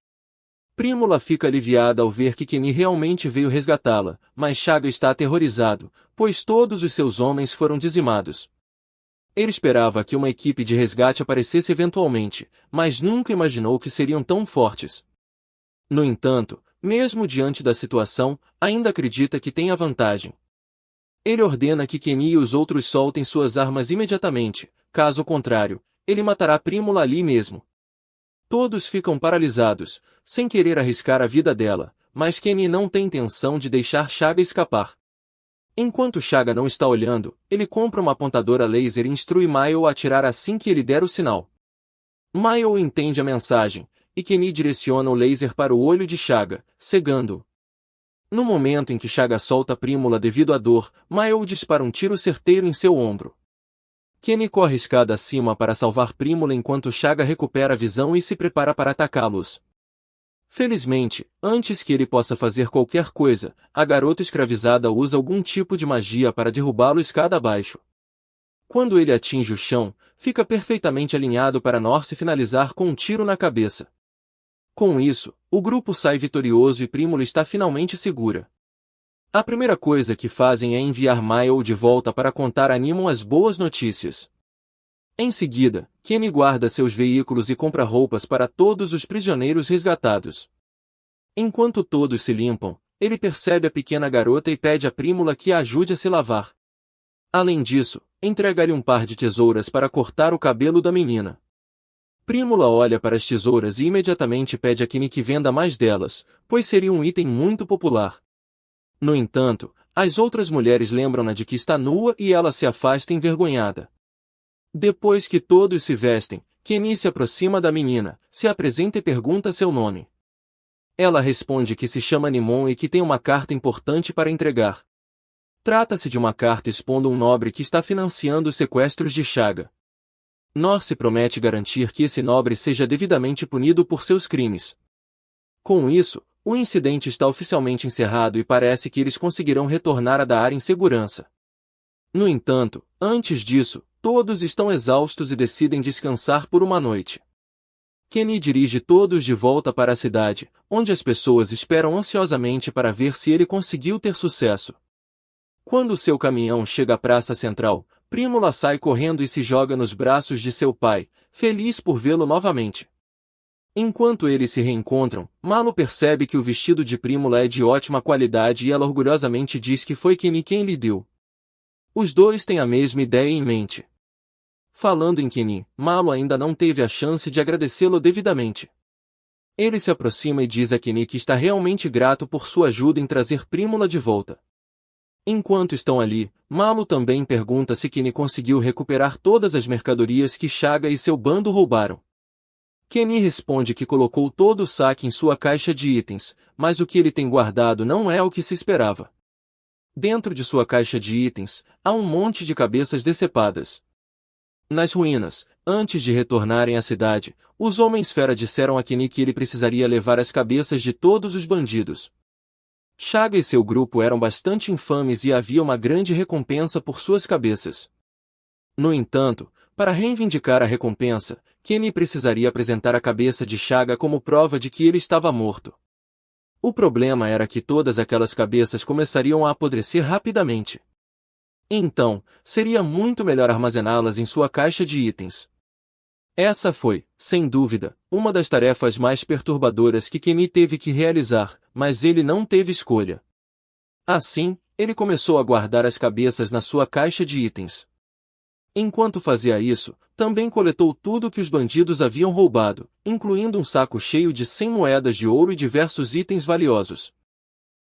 Prímula fica aliviada ao ver que Kenny realmente veio resgatá-la, mas Shaga está aterrorizado, pois todos os seus homens foram dizimados. Ele esperava que uma equipe de resgate aparecesse eventualmente, mas nunca imaginou que seriam tão fortes. No entanto, mesmo diante da situação, ainda acredita que tem a vantagem. Ele ordena que Kenny e os outros soltem suas armas imediatamente, caso contrário, ele matará Prímula ali mesmo. Todos ficam paralisados, sem querer arriscar a vida dela, mas Kenny não tem intenção de deixar Shaga escapar. Enquanto Shaga não está olhando, ele compra uma apontadora laser e instrui Mile a atirar assim que ele der o sinal. Mile entende a mensagem, e Kenny direciona o laser para o olho de Shaga, cegando-o. No momento em que Shaga solta Prímula devido à dor, Mile dispara um tiro certeiro em seu ombro. Kenny corre escada acima para salvar Prímula enquanto Shaga recupera a visão e se prepara para atacá-los. Felizmente, antes que ele possa fazer qualquer coisa, a garota escravizada usa algum tipo de magia para derrubá-lo escada abaixo. Quando ele atinge o chão, fica perfeitamente alinhado para Norse finalizar com um tiro na cabeça. Com isso, o grupo sai vitorioso e Prímula está finalmente segura. A primeira coisa que fazem é enviar Mile de volta para contar a Nimon as boas notícias. Em seguida, Kenny guarda seus veículos e compra roupas para todos os prisioneiros resgatados. Enquanto todos se limpam, ele percebe a pequena garota e pede a Prímula que a ajude a se lavar. Além disso, entrega-lhe um par de tesouras para cortar o cabelo da menina. Prímula olha para as tesouras e imediatamente pede a Kenny que venda mais delas, pois seria um item muito popular. No entanto, as outras mulheres lembram-na de que está nua e ela se afasta envergonhada. Depois que todos se vestem, Kenny se aproxima da menina, se apresenta e pergunta seu nome. Ela responde que se chama Nimon e que tem uma carta importante para entregar. Trata-se de uma carta expondo um nobre que está financiando os sequestros de Shaga. Norse promete garantir que esse nobre seja devidamente punido por seus crimes. Com isso, o incidente está oficialmente encerrado e parece que eles conseguirão retornar a Daara em segurança. No entanto, antes disso, todos estão exaustos e decidem descansar por uma noite. Kenny dirige todos de volta para a cidade, onde as pessoas esperam ansiosamente para ver se ele conseguiu ter sucesso. Quando seu caminhão chega à praça central, Prímula sai correndo e se joga nos braços de seu pai, feliz por vê-lo novamente. Enquanto eles se reencontram, Malo percebe que o vestido de Prímula é de ótima qualidade e ela orgulhosamente diz que foi Kenny quem lhe deu. Os dois têm a mesma ideia em mente. Falando em Kenny, Malo ainda não teve a chance de agradecê-lo devidamente. Ele se aproxima e diz a Kenny que está realmente grato por sua ajuda em trazer Prímula de volta. Enquanto estão ali, Malo também pergunta se Kenny conseguiu recuperar todas as mercadorias que Shaga e seu bando roubaram. Kenny responde que colocou todo o saque em sua caixa de itens, mas o que ele tem guardado não é o que se esperava. Dentro de sua caixa de itens, há um monte de cabeças decepadas. Nas ruínas, antes de retornarem à cidade, os Homens-Fera disseram a Kenny que ele precisaria levar as cabeças de todos os bandidos. Shaga e seu grupo eram bastante infames e havia uma grande recompensa por suas cabeças. No entanto, para reivindicar a recompensa, Kenny precisaria apresentar a cabeça de Shaga como prova de que ele estava morto. O problema era que todas aquelas cabeças começariam a apodrecer rapidamente. Então, seria muito melhor armazená-las em sua caixa de itens. Essa foi, sem dúvida, uma das tarefas mais perturbadoras que Kenny teve que realizar, mas ele não teve escolha. Assim, ele começou a guardar as cabeças na sua caixa de itens. Enquanto fazia isso, também coletou tudo que os bandidos haviam roubado, incluindo um saco cheio de 100 moedas de ouro e diversos itens valiosos.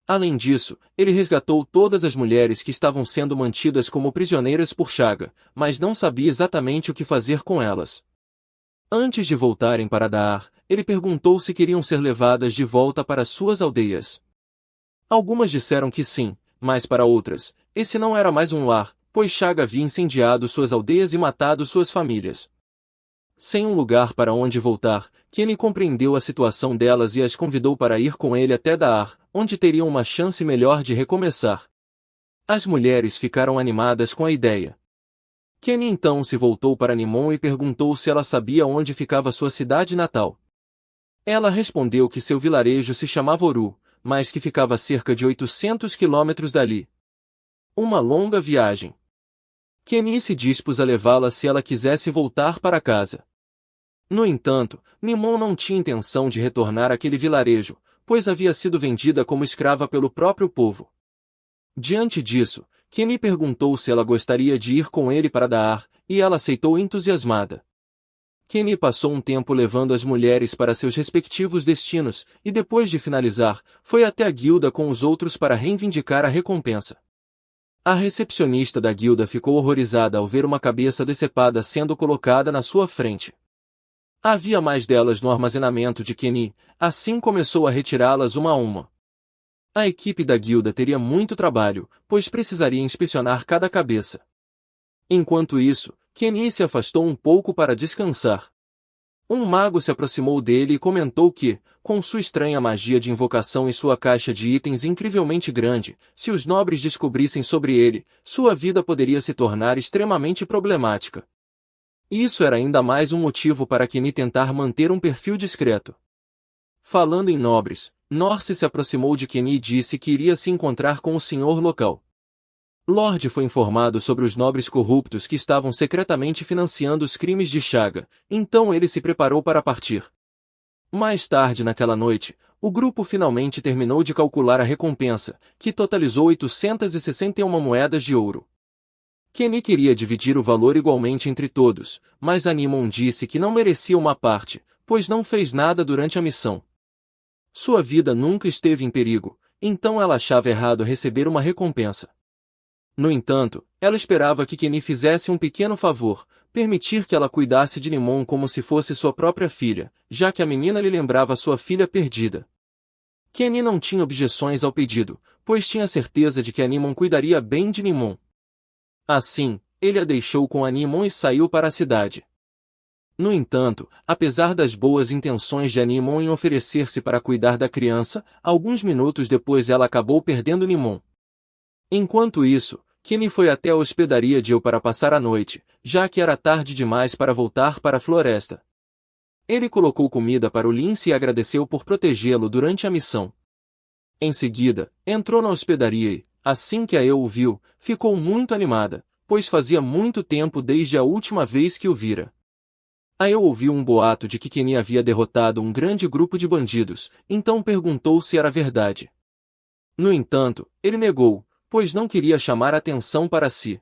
Além disso, ele resgatou todas as mulheres que estavam sendo mantidas como prisioneiras por Chaga, mas não sabia exatamente o que fazer com elas. Antes de voltarem para Daar, ele perguntou se queriam ser levadas de volta para suas aldeias. Algumas disseram que sim, mas para outras, esse não era mais um lar, pois Chaga havia incendiado suas aldeias e matado suas famílias. Sem um lugar para onde voltar, Kenny compreendeu a situação delas e as convidou para ir com ele até Daar, onde teriam uma chance melhor de recomeçar. As mulheres ficaram animadas com a ideia. Kenny então se voltou para Nimon e perguntou se ela sabia onde ficava sua cidade natal. Ela respondeu que seu vilarejo se chamava Oru, mas que ficava a cerca de 800 quilômetros dali. Uma longa viagem. Kenny se dispôs a levá-la se ela quisesse voltar para casa. No entanto, Nimon não tinha intenção de retornar àquele vilarejo, pois havia sido vendida como escrava pelo próprio povo. Diante disso, Kenny perguntou se ela gostaria de ir com ele para Daar, e ela aceitou entusiasmada. Kenny passou um tempo levando as mulheres para seus respectivos destinos, e depois de finalizar, foi até a guilda com os outros para reivindicar a recompensa. A recepcionista da guilda ficou horrorizada ao ver uma cabeça decepada sendo colocada na sua frente. Havia mais delas no armazenamento de Kenny, assim começou a retirá-las uma a uma. A equipe da guilda teria muito trabalho, pois precisaria inspecionar cada cabeça. Enquanto isso, Kenny se afastou um pouco para descansar. Um mago se aproximou dele e comentou que, com sua estranha magia de invocação e sua caixa de itens incrivelmente grande, se os nobres descobrissem sobre ele, sua vida poderia se tornar extremamente problemática. Isso era ainda mais um motivo para Kenny tentar manter um perfil discreto. Falando em nobres, Norse se aproximou de Kenny e disse que iria se encontrar com o senhor local. Lorde foi informado sobre os nobres corruptos que estavam secretamente financiando os crimes de Chaga, então ele se preparou para partir. Mais tarde naquela noite, o grupo finalmente terminou de calcular a recompensa, que totalizou 861 moedas de ouro. Kenny queria dividir o valor igualmente entre todos, mas Nimon disse que não merecia uma parte, pois não fez nada durante a missão. Sua vida nunca esteve em perigo, então ela achava errado receber uma recompensa. No entanto, ela esperava que Kenny fizesse um pequeno favor, permitir que ela cuidasse de Nimon como se fosse sua própria filha, já que a menina lhe lembrava sua filha perdida. Kenny não tinha objeções ao pedido, pois tinha certeza de que Nimon cuidaria bem de Nimon. Assim, ele a deixou com Nimon e saiu para a cidade. No entanto, apesar das boas intenções de Nimon em oferecer-se para cuidar da criança, alguns minutos depois ela acabou perdendo Nimon. Enquanto isso, Kenny foi até a hospedaria de Eu para passar a noite, já que era tarde demais para voltar para a floresta. Ele colocou comida para o lince e agradeceu por protegê-lo durante a missão. Em seguida, entrou na hospedaria e, assim que a Eu o viu, ficou muito animada, pois fazia muito tempo desde a última vez que o vira. A Eu ouviu um boato de que Kenny havia derrotado um grande grupo de bandidos, então perguntou se era verdade. No entanto, ele negou, pois não queria chamar atenção para si.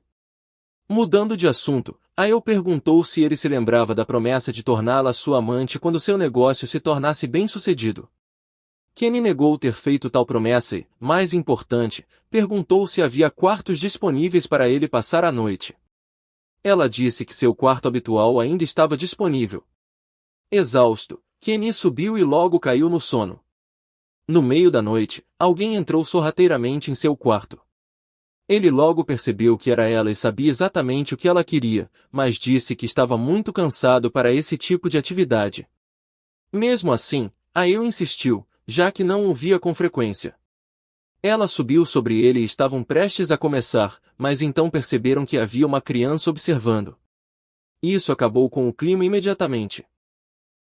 Mudando de assunto, a Eu perguntou se ele se lembrava da promessa de torná-la sua amante quando seu negócio se tornasse bem-sucedido. Kenny negou ter feito tal promessa e, mais importante, perguntou se havia quartos disponíveis para ele passar a noite. Ela disse que seu quarto habitual ainda estava disponível. Exausto, Kenny subiu e logo caiu no sono. No meio da noite, alguém entrou sorrateiramente em seu quarto. Ele logo percebeu que era ela e sabia exatamente o que ela queria, mas disse que estava muito cansado para esse tipo de atividade. Mesmo assim, a Eu insistiu, já que não o via com frequência. Ela subiu sobre ele e estavam prestes a começar, mas então perceberam que havia uma criança observando. Isso acabou com o clima imediatamente.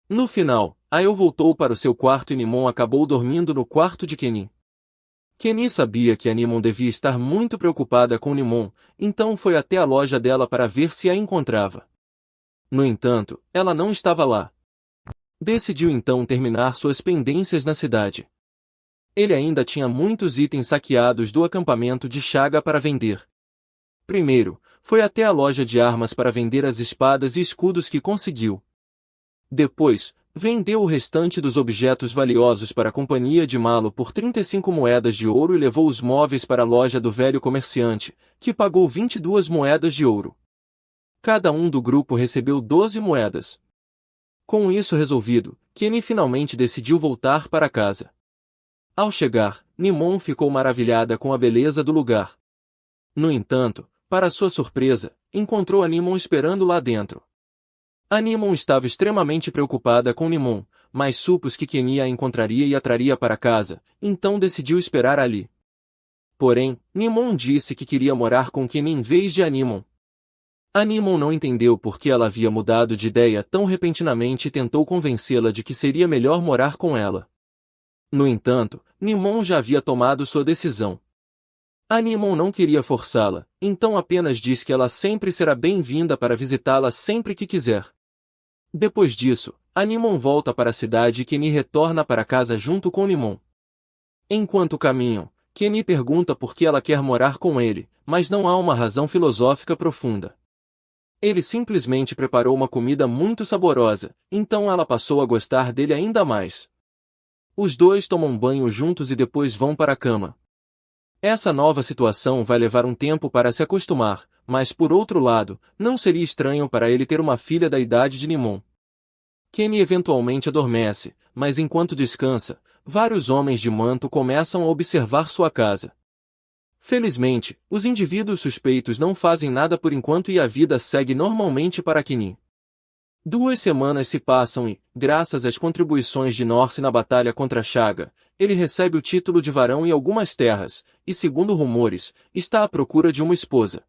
No final, a Eu voltou para o seu quarto e Nimon acabou dormindo no quarto de Kenny. Kenny sabia que a Nimon devia estar muito preocupada com Nimon, então foi até a loja dela para ver se a encontrava. No entanto, ela não estava lá. Decidiu então terminar suas pendências na cidade. Ele ainda tinha muitos itens saqueados do acampamento de Chaga para vender. Primeiro, foi até a loja de armas para vender as espadas e escudos que conseguiu. Depois, vendeu o restante dos objetos valiosos para a companhia de Malo por 35 moedas de ouro e levou os móveis para a loja do velho comerciante, que pagou 22 moedas de ouro. Cada um do grupo recebeu 12 moedas. Com isso resolvido, Kenny finalmente decidiu voltar para casa. Ao chegar, Nimon ficou maravilhada com a beleza do lugar. No entanto, para sua surpresa, encontrou a Nimon esperando lá dentro. A Nimon estava extremamente preocupada com Nimon, mas supôs que Kenny a encontraria e a traria para casa, então decidiu esperar ali. Porém, Nimon disse que queria morar com Kenny em vez de Nimon. A Nimon não entendeu por que ela havia mudado de ideia tão repentinamente e tentou convencê-la de que seria melhor morar com ela. No entanto, Nimon já havia tomado sua decisão. A Nimon não queria forçá-la, então apenas disse que ela sempre será bem-vinda para visitá-la sempre que quiser. Depois disso, a Nimon volta para a cidade e Kenny retorna para casa junto com Nimon. Enquanto caminham, Kenny pergunta por que ela quer morar com ele, mas não há uma razão filosófica profunda. Ele simplesmente preparou uma comida muito saborosa, então ela passou a gostar dele ainda mais. Os dois tomam banho juntos e depois vão para a cama. Essa nova situação vai levar um tempo para se acostumar, mas por outro lado, não seria estranho para ele ter uma filha da idade de Nimon. Kenny eventualmente adormece, mas enquanto descansa, vários homens de manto começam a observar sua casa. Felizmente, os indivíduos suspeitos não fazem nada por enquanto e a vida segue normalmente para Kenny. 2 semanas se passam e, graças às contribuições de Norse na batalha contra Chaga, ele recebe o título de varão e algumas terras, e segundo rumores, está à procura de uma esposa.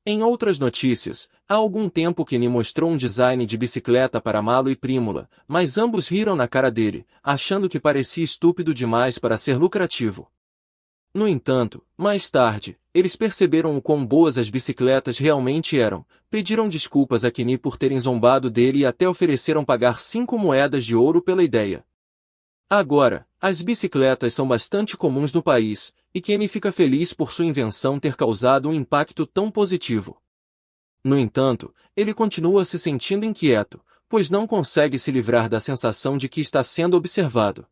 Em outras notícias, há algum tempo Kenny mostrou um design de bicicleta para Malo e Prímula, mas ambos riram na cara dele, achando que parecia estúpido demais para ser lucrativo. No entanto, mais tarde, eles perceberam o quão boas as bicicletas realmente eram, pediram desculpas a Kenny por terem zombado dele e até ofereceram pagar 5 moedas de ouro pela ideia. Agora, as bicicletas são bastante comuns no país, e Kenny fica feliz por sua invenção ter causado um impacto tão positivo. No entanto, ele continua se sentindo inquieto, pois não consegue se livrar da sensação de que está sendo observado.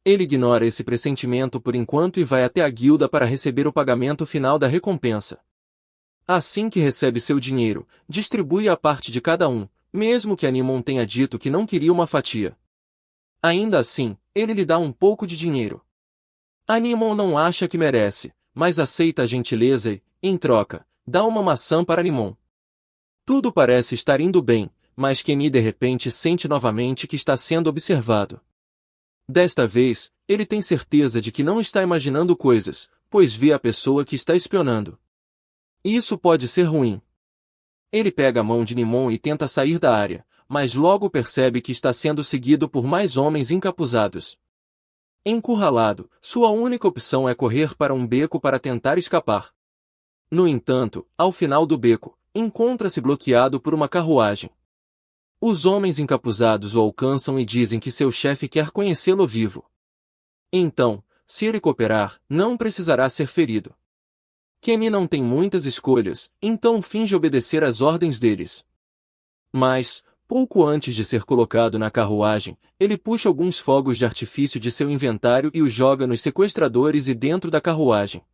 Ele ignora esse pressentimento por enquanto e vai até a guilda para receber o pagamento final da recompensa. Assim que recebe seu dinheiro, distribui a parte de cada um, mesmo que Nimon tenha dito que não queria uma fatia. Ainda assim, ele lhe dá um pouco de dinheiro. Nimon não acha que merece, mas aceita a gentileza e, em troca, dá uma maçã para Nimon. Tudo parece estar indo bem, mas Kenny de repente sente novamente que está sendo observado. Desta vez, ele tem certeza de que não está imaginando coisas, pois vê a pessoa que está espionando. Isso pode ser ruim. Ele pega a mão de Nimon e tenta sair da área, mas logo percebe que está sendo seguido por mais homens encapuzados. Encurralado, sua única opção é correr para um beco para tentar escapar. No entanto, ao final do beco, encontra-se bloqueado por uma carruagem. Os homens encapuzados o alcançam e dizem que seu chefe quer conhecê-lo vivo. Então, se ele cooperar, não precisará ser ferido. Kenny não tem muitas escolhas, então finge obedecer às ordens deles. Mas, pouco antes de ser colocado na carruagem, ele puxa alguns fogos de artifício de seu inventário e os joga nos sequestradores e dentro da carruagem.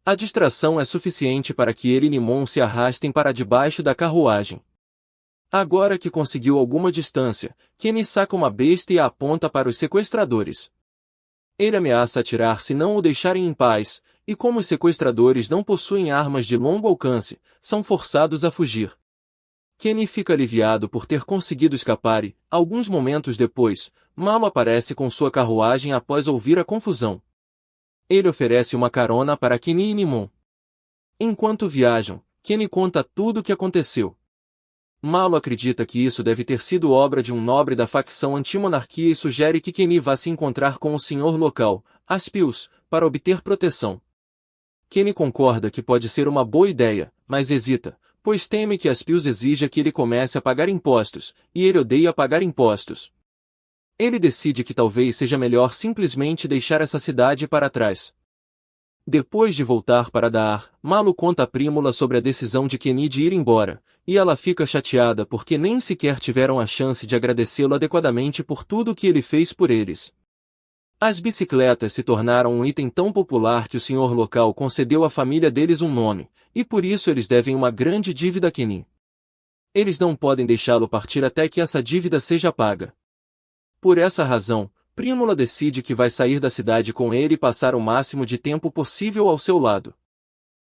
A distração é suficiente para que ele e Nimon se arrastem para debaixo da carruagem. Agora que conseguiu alguma distância, Kenny saca uma besta e a aponta para os sequestradores. Ele ameaça atirar se não o deixarem em paz, e como os sequestradores não possuem armas de longo alcance, são forçados a fugir. Kenny fica aliviado por ter conseguido escapar e, alguns momentos depois, Malo aparece com sua carruagem após ouvir a confusão. Ele oferece uma carona para Kenny e Nimon. Enquanto viajam, Kenny conta tudo o que aconteceu. Malo acredita que isso deve ter sido obra de um nobre da facção anti-monarquia e sugere que Kenny vá se encontrar com o senhor local, Aspius, para obter proteção. Kenny concorda que pode ser uma boa ideia, mas hesita, pois teme que Aspius exija que ele comece a pagar impostos, e ele odeia pagar impostos. Ele decide que talvez seja melhor simplesmente deixar essa cidade para trás. Depois de voltar para Daar, Malu conta a Prímula sobre a decisão de Kenny de ir embora, e ela fica chateada porque nem sequer tiveram a chance de agradecê-lo adequadamente por tudo que ele fez por eles. As bicicletas se tornaram um item tão popular que o senhor local concedeu à família deles um nome, e por isso eles devem uma grande dívida a Kenny. Eles não podem deixá-lo partir até que essa dívida seja paga. Por essa razão, Prímula decide que vai sair da cidade com ele e passar o máximo de tempo possível ao seu lado.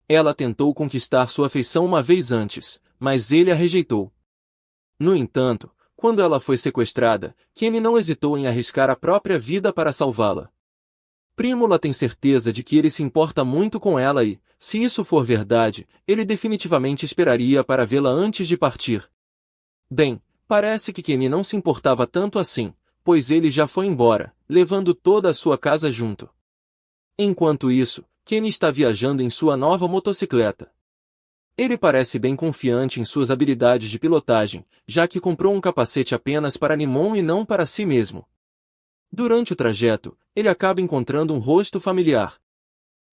Ela tentou conquistar sua afeição uma vez antes, mas ele a rejeitou. No entanto, quando ela foi sequestrada, Kenny não hesitou em arriscar a própria vida para salvá-la. Prímula tem certeza de que ele se importa muito com ela e, se isso for verdade, ele definitivamente esperaria para vê-la antes de partir. Bem, parece que Kenny não se importava tanto assim, pois ele já foi embora, levando toda a sua casa junto. Enquanto isso, Kenny está viajando em sua nova motocicleta. Ele parece bem confiante em suas habilidades de pilotagem, já que comprou um capacete apenas para Nimon e não para si mesmo. Durante o trajeto, ele acaba encontrando um rosto familiar.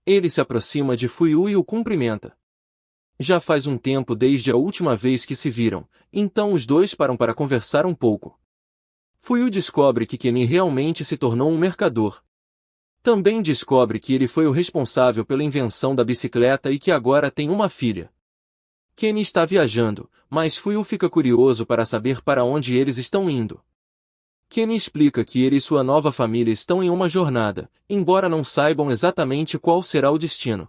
Ele se aproxima de Fuyu e o cumprimenta. Já faz um tempo desde a última vez que se viram, então os dois param para conversar um pouco. Fuyu descobre que Kenny realmente se tornou um mercador. Também descobre que ele foi o responsável pela invenção da bicicleta e que agora tem uma filha. Kenny está viajando, mas Fuyu fica curioso para saber para onde eles estão indo. Kenny explica que ele e sua nova família estão em uma jornada, embora não saibam exatamente qual será o destino.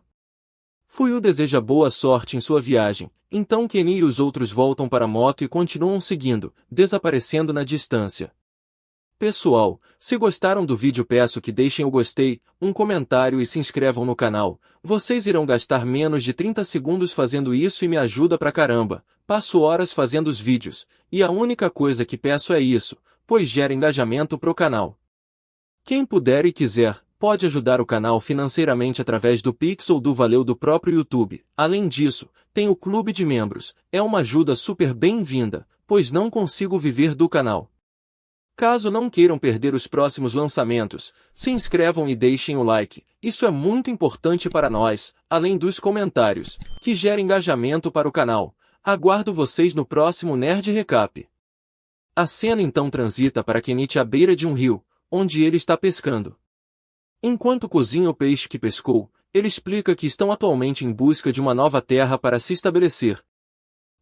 Fuyu deseja boa sorte em sua viagem, então Kenny e os outros voltam para a moto e continuam seguindo, desaparecendo na distância. Pessoal, se gostaram do vídeo peço que deixem o gostei, um comentário e se inscrevam no canal. Vocês irão gastar menos de 30 segundos fazendo isso e me ajuda pra caramba. Passo horas fazendo os vídeos, e a única coisa que peço é isso, pois gera engajamento pro canal. Quem puder e quiser, pode ajudar o canal financeiramente através do Pix ou do Valeu do próprio YouTube. Além disso, tem o clube de membros, é uma ajuda super bem-vinda, pois não consigo viver do canal. Caso não queiram perder os próximos lançamentos, se inscrevam e deixem o like, isso é muito importante para nós, além dos comentários, que gera engajamento para o canal. Aguardo vocês no próximo Nerd Recap. A cena então transita para Kenichi à beira de um rio, onde ele está pescando. Enquanto cozinha o peixe que pescou, ele explica que estão atualmente em busca de uma nova terra para se estabelecer.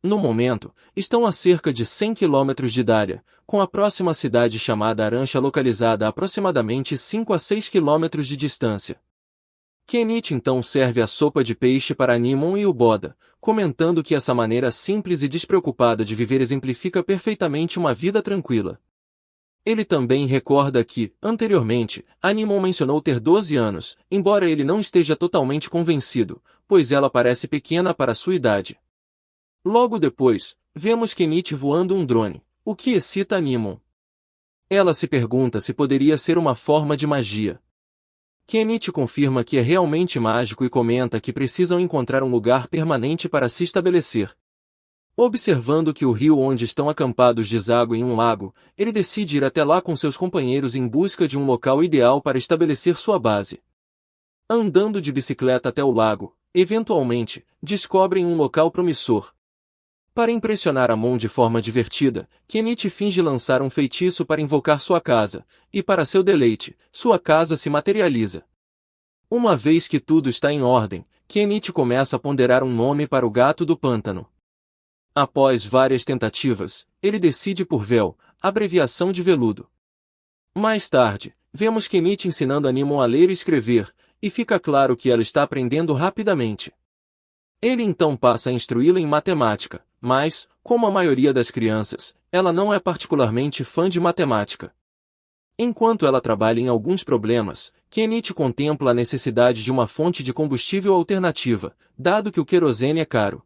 No momento, estão a cerca de 100 quilômetros de Daria, com a próxima cidade chamada Arancha localizada a aproximadamente 5 a 6 quilômetros de distância. Kenichi então serve a sopa de peixe para Nimon e o Boda, comentando que essa maneira simples e despreocupada de viver exemplifica perfeitamente uma vida tranquila. Ele também recorda que, anteriormente, Nimon mencionou ter 12 anos, embora ele não esteja totalmente convencido, pois ela parece pequena para sua idade. Logo depois, vemos Kenichi voando um drone, o que excita Nimon. Ela se pergunta se poderia ser uma forma de magia. Kenichi confirma que é realmente mágico e comenta que precisam encontrar um lugar permanente para se estabelecer. Observando que o rio onde estão acampados deságua em um lago, ele decide ir até lá com seus companheiros em busca de um local ideal para estabelecer sua base. Andando de bicicleta até o lago, eventualmente, descobrem um local promissor. Para impressionar Amon de forma divertida, Kenichi finge lançar um feitiço para invocar sua casa, e para seu deleite, sua casa se materializa. Uma vez que tudo está em ordem, Kenichi começa a ponderar um nome para o gato do pântano. Após várias tentativas, ele decide por Vel, abreviação de veludo. Mais tarde, vemos Kenichi ensinando a Nimon a ler e escrever, e fica claro que ela está aprendendo rapidamente. Ele então passa a instruí-la em matemática, mas, como a maioria das crianças, ela não é particularmente fã de matemática. Enquanto ela trabalha em alguns problemas, Kenichi contempla a necessidade de uma fonte de combustível alternativa, dado que o querosene é caro.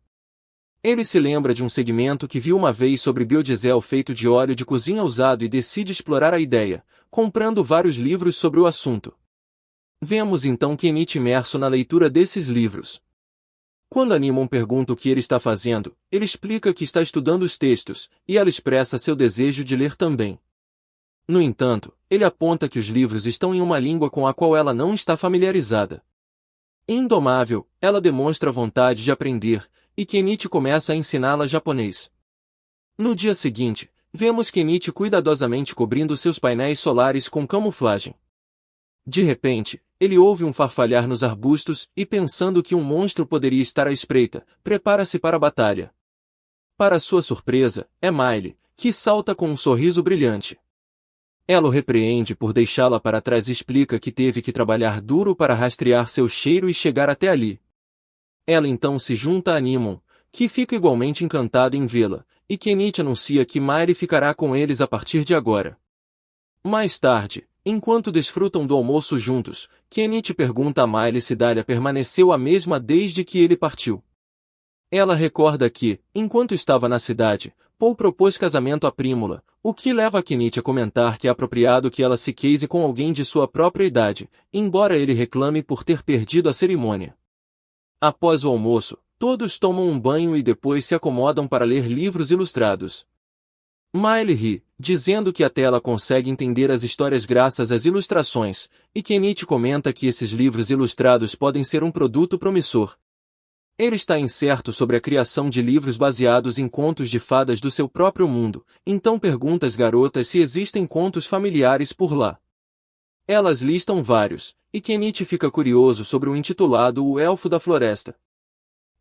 Ele se lembra de um segmento que viu uma vez sobre biodiesel feito de óleo de cozinha usado e decide explorar a ideia, comprando vários livros sobre o assunto. Vemos então Kenichi imerso na leitura desses livros. Quando Animon pergunta o que ele está fazendo, ele explica que está estudando os textos, e ela expressa seu desejo de ler também. No entanto, ele aponta que os livros estão em uma língua com a qual ela não está familiarizada. Indomável, ela demonstra vontade de aprender, e Kenichi começa a ensiná-la japonês. No dia seguinte, vemos Kenichi cuidadosamente cobrindo seus painéis solares com camuflagem. De repente, ele ouve um farfalhar nos arbustos e, pensando que um monstro poderia estar à espreita, prepara-se para a batalha. Para sua surpresa, é Miley, que salta com um sorriso brilhante. Ela o repreende por deixá-la para trás e explica que teve que trabalhar duro para rastrear seu cheiro e chegar até ali. Ela então se junta a Animon, que fica igualmente encantado em vê-la, e Kenichi anuncia que Miley ficará com eles a partir de agora. Mais tarde, enquanto desfrutam do almoço juntos, Kenichi pergunta a Miley se Dahlia permaneceu a mesma desde que ele partiu. Ela recorda que, enquanto estava na cidade, Paul propôs casamento a Prímula, o que leva a Kenichi a comentar que é apropriado que ela se case com alguém de sua própria idade, embora ele reclame por ter perdido a cerimônia. Após o almoço, todos tomam um banho e depois se acomodam para ler livros ilustrados. Miley ri, dizendo que até ela consegue entender as histórias graças às ilustrações, e Kenichi comenta que esses livros ilustrados podem ser um produto promissor. Ele está incerto sobre a criação de livros baseados em contos de fadas do seu próprio mundo, então pergunta às garotas se existem contos familiares por lá. Elas listam vários, e Kenichi fica curioso sobre o intitulado O Elfo da Floresta.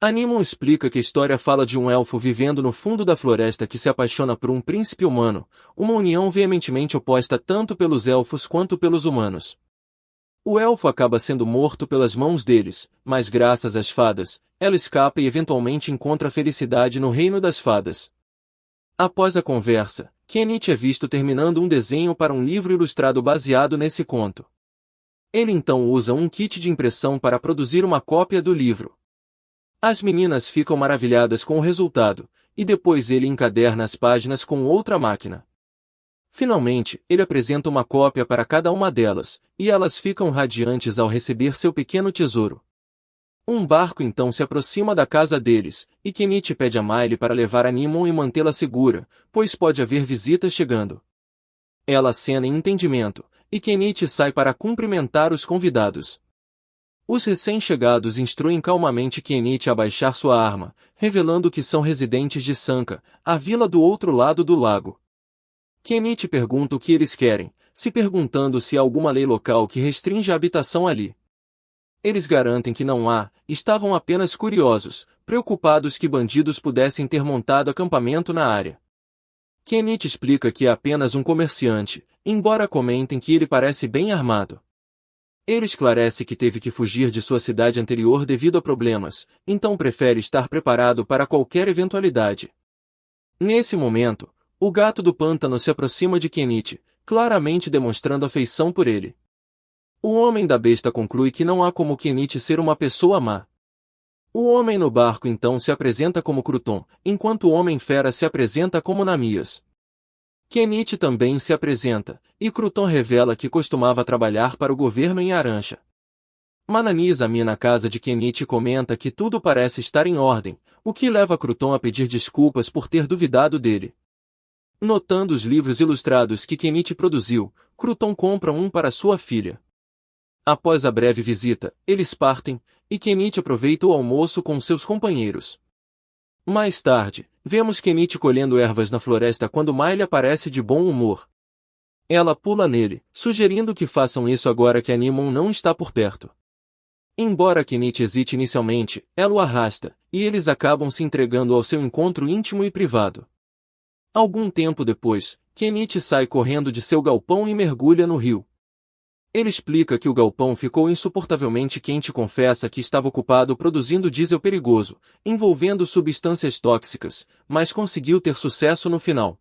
Animon explica que a história fala de um elfo vivendo no fundo da floresta que se apaixona por um príncipe humano, uma união veementemente oposta tanto pelos elfos quanto pelos humanos. O elfo acaba sendo morto pelas mãos deles, mas graças às fadas, ela escapa e eventualmente encontra felicidade no reino das fadas. Após a conversa, Kenichi é visto terminando um desenho para um livro ilustrado baseado nesse conto. Ele então usa um kit de impressão para produzir uma cópia do livro. As meninas ficam maravilhadas com o resultado, e depois ele encaderna as páginas com outra máquina. Finalmente, ele apresenta uma cópia para cada uma delas, e elas ficam radiantes ao receber seu pequeno tesouro. Um barco então se aproxima da casa deles, e Kenichi pede a Miley para levar Animon e mantê-la segura, pois pode haver visitas chegando. Ela acena em entendimento, e Kenichi sai para cumprimentar os convidados. Os recém-chegados instruem calmamente Kenichi a baixar sua arma, revelando que são residentes de Sanka, a vila do outro lado do lago. Kenichi pergunta o que eles querem, se perguntando se há alguma lei local que restringe a habitação ali. Eles garantem que não há, estavam apenas curiosos, preocupados que bandidos pudessem ter montado acampamento na área. Kenichi explica que é apenas um comerciante, embora comentem que ele parece bem armado. Ele esclarece que teve que fugir de sua cidade anterior devido a problemas, então prefere estar preparado para qualquer eventualidade. Nesse momento, o gato do pântano se aproxima de Kenichi, claramente demonstrando afeição por ele. O homem da besta conclui que não há como Kenichi ser uma pessoa má. O homem no barco então se apresenta como Cruton, enquanto o homem fera se apresenta como Namias. Kenichi também se apresenta, e Cruton revela que costumava trabalhar para o governo em Arancha. Manani examina a casa de Kenichi e comenta que tudo parece estar em ordem, o que leva Cruton a pedir desculpas por ter duvidado dele. Notando os livros ilustrados que Kenichi produziu, Cruton compra um para sua filha. Após a breve visita, eles partem, e Kenichi aproveita o almoço com seus companheiros. Mais tarde, vemos Kenichi colhendo ervas na floresta quando Miley aparece de bom humor. Ela pula nele, sugerindo que façam isso agora que Animon não está por perto. Embora Kenichi hesite inicialmente, ela o arrasta, e eles acabam se entregando ao seu encontro íntimo e privado. Algum tempo depois, Kenichi sai correndo de seu galpão e mergulha no rio. Ele explica que o galpão ficou insuportavelmente quente e confessa que estava ocupado produzindo diesel perigoso, envolvendo substâncias tóxicas, mas conseguiu ter sucesso no final.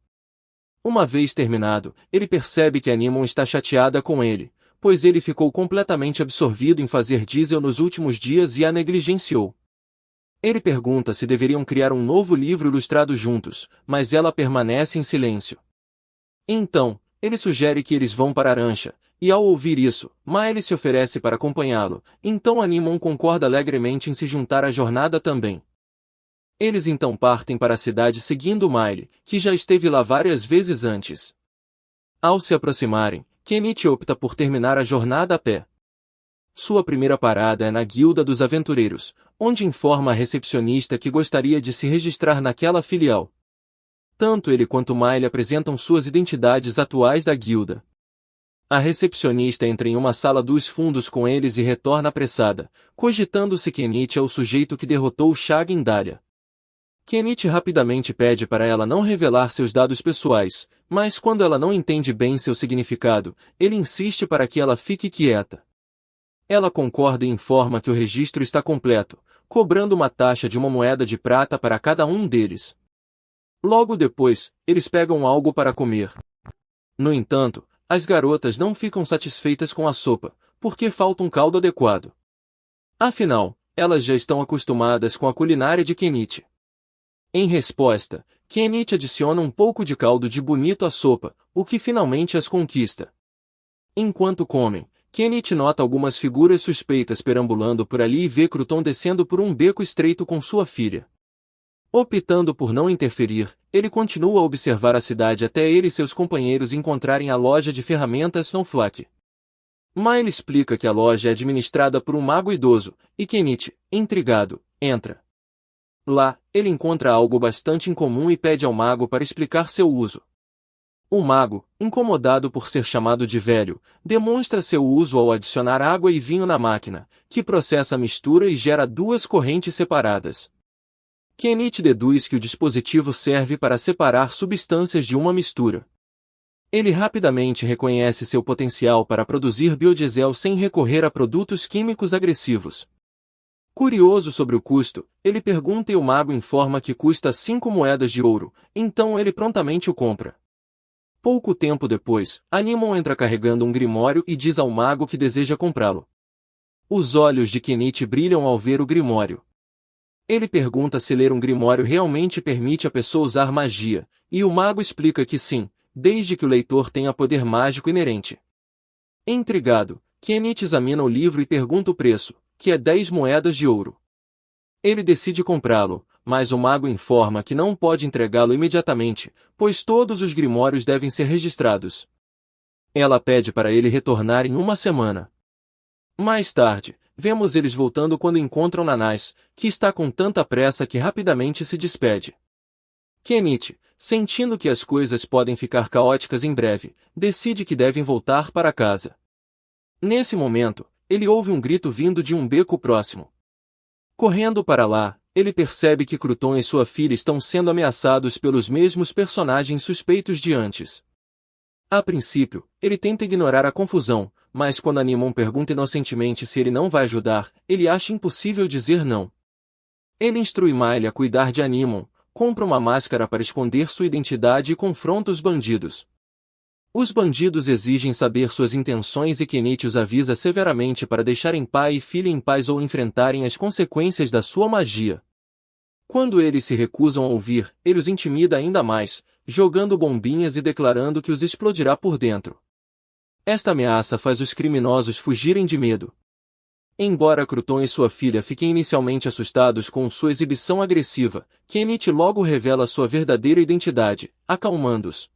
Uma vez terminado, ele percebe que Animon está chateada com ele, pois ele ficou completamente absorvido em fazer diesel nos últimos dias e a negligenciou. Ele pergunta se deveriam criar um novo livro ilustrado juntos, mas ela permanece em silêncio. Então, ele sugere que eles vão para Arancha, E ao ouvir isso, Miley se oferece para acompanhá-lo, então Animon concorda alegremente em se juntar à jornada também. Eles então partem para a cidade seguindo Miley, que já esteve lá várias vezes antes. Ao se aproximarem, Kenichi opta por terminar a jornada a pé. Sua primeira parada é na Guilda dos Aventureiros, onde informa a recepcionista que gostaria de se registrar naquela filial. Tanto ele quanto Miley apresentam suas identidades atuais da guilda. A recepcionista entra em uma sala dos fundos com eles e retorna apressada, cogitando se Kenichi é o sujeito que derrotou Shag em Dahlia. Kenichi rapidamente pede para ela não revelar seus dados pessoais, mas quando ela não entende bem seu significado, ele insiste para que ela fique quieta. Ela concorda e informa que o registro está completo, cobrando uma taxa de uma moeda de prata para cada um deles. Logo depois, eles pegam algo para comer. No entanto, as garotas não ficam satisfeitas com a sopa, porque falta um caldo adequado. Afinal, elas já estão acostumadas com a culinária de Kenichi. Em resposta, Kenichi adiciona um pouco de caldo de bonito à sopa, o que finalmente as conquista. Enquanto comem, Kenichi nota algumas figuras suspeitas perambulando por ali e vê Crouton descendo por um beco estreito com sua filha. Optando por não interferir, ele continua a observar a cidade até ele e seus companheiros encontrarem a loja de ferramentas Snowflake. Miley explica que a loja é administrada por um mago idoso, e Kenichi, intrigado, entra. Lá, ele encontra algo bastante incomum e pede ao mago para explicar seu uso. O mago, incomodado por ser chamado de velho, demonstra seu uso ao adicionar água e vinho na máquina, que processa a mistura e gera duas correntes separadas. Kenichi deduz que o dispositivo serve para separar substâncias de uma mistura. Ele rapidamente reconhece seu potencial para produzir biodiesel sem recorrer a produtos químicos agressivos. Curioso sobre o custo, ele pergunta e o mago informa que custa 5 moedas de ouro, então ele prontamente o compra. Pouco tempo depois, Animon entra carregando um grimório e diz ao mago que deseja comprá-lo. Os olhos de Kenichi brilham ao ver o grimório. Ele pergunta se ler um grimório realmente permite a pessoa usar magia, e o mago explica que sim, desde que o leitor tenha poder mágico inerente. Intrigado, Kenichi examina o livro e pergunta o preço, que é 10 moedas de ouro. Ele decide comprá-lo, mas o mago informa que não pode entregá-lo imediatamente, pois todos os grimórios devem ser registrados. Ela pede para ele retornar em uma semana. Mais tarde, vemos eles voltando quando encontram Nanais, que está com tanta pressa que rapidamente se despede. Kenichi, sentindo que as coisas podem ficar caóticas em breve, decide que devem voltar para casa. Nesse momento, ele ouve um grito vindo de um beco próximo. Correndo para lá, ele percebe que Crouton e sua filha estão sendo ameaçados pelos mesmos personagens suspeitos de antes. A princípio, ele tenta ignorar a confusão, mas quando Animon pergunta inocentemente se ele não vai ajudar, ele acha impossível dizer não. Ele instrui Miley a cuidar de Animon, compra uma máscara para esconder sua identidade e confronta os bandidos. Os bandidos exigem saber suas intenções e Kenichi os avisa severamente para deixarem pai e filha em paz ou enfrentarem as consequências da sua magia. Quando eles se recusam a ouvir, ele os intimida ainda mais, jogando bombinhas e declarando que os explodirá por dentro. Esta ameaça faz os criminosos fugirem de medo. Embora Crouton e sua filha fiquem inicialmente assustados com sua exibição agressiva, Kenichi logo revela sua verdadeira identidade, acalmando-os.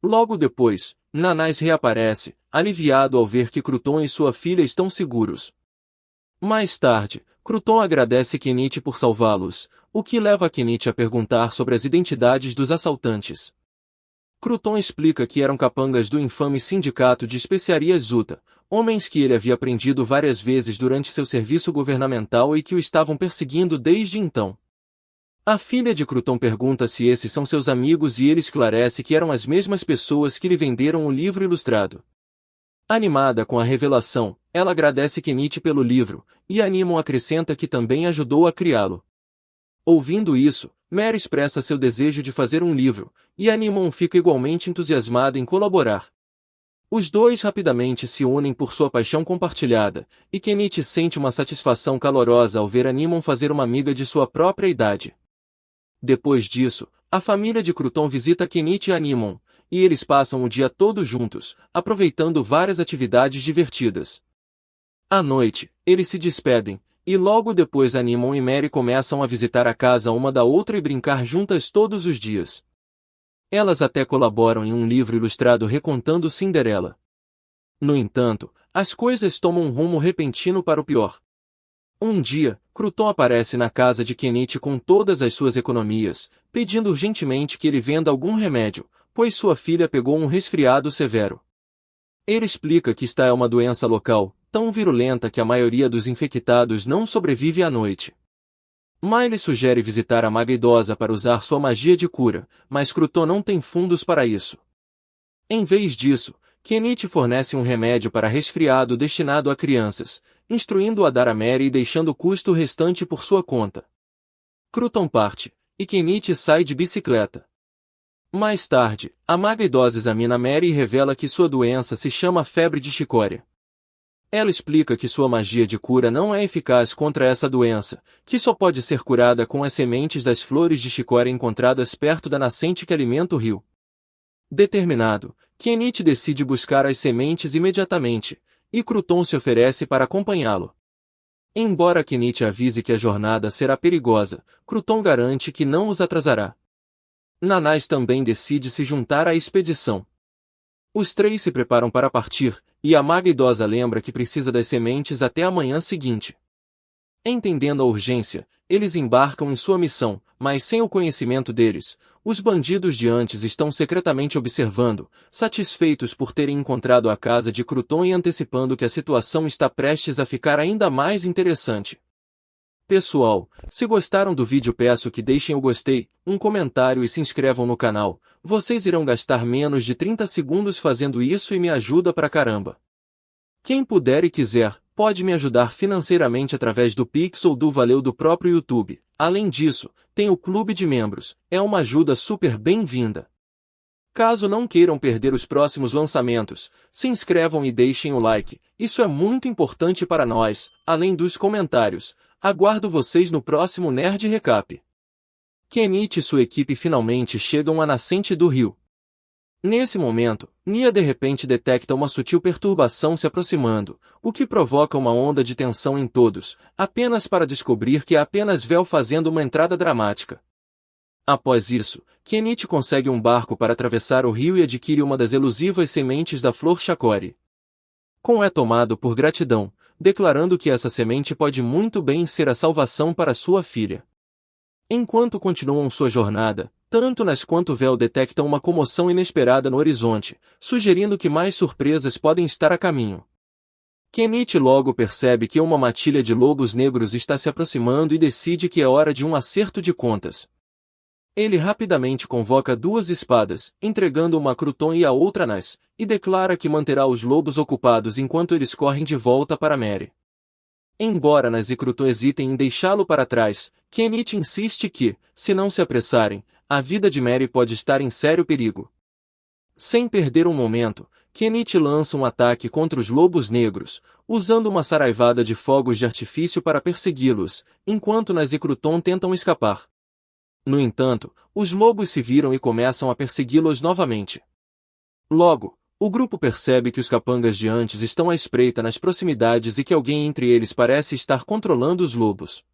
Logo depois, Nanais reaparece, aliviado ao ver que Crouton e sua filha estão seguros. Mais tarde, Crouton agradece Kenichi por salvá-los, o que leva Kenichi a perguntar sobre as identidades dos assaltantes. Crouton explica que eram capangas do infame sindicato de especiarias Zuta, homens que ele havia prendido várias vezes durante seu serviço governamental e que o estavam perseguindo desde então. A filha de Crouton pergunta se esses são seus amigos e ele esclarece que eram as mesmas pessoas que lhe venderam o livro ilustrado. Animada com a revelação, ela agradece Kenichi pelo livro, e Animon acrescenta que também ajudou a criá-lo. Ouvindo isso, Mary expressa seu desejo de fazer um livro, e Animon fica igualmente entusiasmado em colaborar. Os dois rapidamente se unem por sua paixão compartilhada, e Kenichi sente uma satisfação calorosa ao ver Animon fazer uma amiga de sua própria idade. Depois disso, a família de Crouton visita Kenichi e Animon, e eles passam o dia todo juntos, aproveitando várias atividades divertidas. À noite, eles se despedem, e logo depois animam e Mary começam a visitar a casa uma da outra e brincar juntas todos os dias. Elas até colaboram em um livro ilustrado recontando Cinderela. No entanto, as coisas tomam um rumo repentino para o pior. Um dia, Crouton aparece na casa de Kenichi com todas as suas economias, pedindo urgentemente que ele venda algum remédio, pois sua filha pegou um resfriado severo. Ele explica que esta é uma doença local, tão virulenta que a maioria dos infectados não sobrevive à noite. Miley sugere visitar a maga idosa para usar sua magia de cura, mas Crouton não tem fundos para isso. Em vez disso, Kenichi fornece um remédio para resfriado destinado a crianças, instruindo-o a dar a Mary e deixando o custo restante por sua conta. Crouton parte, e Kenichi sai de bicicleta. Mais tarde, a maga idosa examina Mary e revela que sua doença se chama febre de chicória. Ela explica que sua magia de cura não é eficaz contra essa doença, que só pode ser curada com as sementes das flores de chicória encontradas perto da nascente que alimenta o rio. Determinado, Kenichi decide buscar as sementes imediatamente, e Crouton se oferece para acompanhá-lo. Embora Kenichi avise que a jornada será perigosa, Crouton garante que não os atrasará. Nanais também decide se juntar à expedição. Os três se preparam para partir, e a maga idosa lembra que precisa das sementes até a manhã seguinte. Entendendo a urgência, eles embarcam em sua missão, mas sem o conhecimento deles, os bandidos de antes estão secretamente observando, satisfeitos por terem encontrado a casa de Crouton e antecipando que a situação está prestes a ficar ainda mais interessante. Pessoal, se gostaram do vídeo peço que deixem o gostei, um comentário e se inscrevam no canal, vocês irão gastar menos de 30 segundos fazendo isso e me ajuda pra caramba. Quem puder e quiser, pode me ajudar financeiramente através do Pix ou do Valeu do próprio YouTube. Além disso, tem o Clube de Membros, é uma ajuda super bem-vinda. Caso não queiram perder os próximos lançamentos, se inscrevam e deixem o like, isso é muito importante para nós, além dos comentários. Aguardo vocês no próximo Nerd Recap. Kenichi e sua equipe finalmente chegam à nascente do rio. Nesse momento, Nia de repente detecta uma sutil perturbação se aproximando, o que provoca uma onda de tensão em todos, apenas para descobrir que é apenas Vel fazendo uma entrada dramática. Após isso, Kenichi consegue um barco para atravessar o rio e adquire uma das elusivas sementes da flor chacori. Kon é tomado por gratidão, declarando que essa semente pode muito bem ser a salvação para sua filha. Enquanto continuam sua jornada, tanto Nas quanto Vel detectam uma comoção inesperada no horizonte, sugerindo que mais surpresas podem estar a caminho. Kenichi logo percebe que uma matilha de lobos negros está se aproximando e decide que é hora de um acerto de contas. Ele rapidamente convoca duas espadas, entregando uma a Crouton e a outra a Nas, e declara que manterá os lobos ocupados enquanto eles correm de volta para Mary. Embora Nas e Crouton hesitem em deixá-lo para trás, Kenichi insiste que, se não se apressarem, a vida de Mary pode estar em sério perigo. Sem perder um momento, Kenichi lança um ataque contra os lobos negros, usando uma saraivada de fogos de artifício para persegui-los, enquanto Nas e Crouton tentam escapar. No entanto, os lobos se viram e começam a persegui-los novamente. Logo, o grupo percebe que os capangas de antes estão à espreita nas proximidades e que alguém entre eles parece estar controlando os lobos.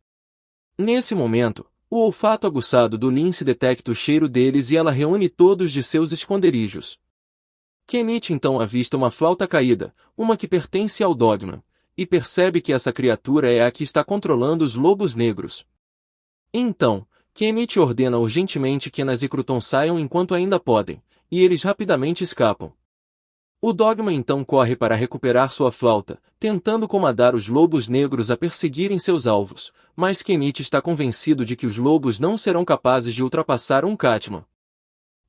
Nesse momento, o olfato aguçado do Lince detecta o cheiro deles e ela reúne todos de seus esconderijos. Kenichi então avista uma flauta caída, uma que pertence ao Dogman, e percebe que essa criatura é a que está controlando os lobos negros. Então, Kenichi ordena urgentemente que Nas e Crouton saiam enquanto ainda podem, e eles rapidamente escapam. O Dogman então corre para recuperar sua flauta, tentando comandar os lobos negros a perseguirem seus alvos, mas Kenichi está convencido de que os lobos não serão capazes de ultrapassar um Catman.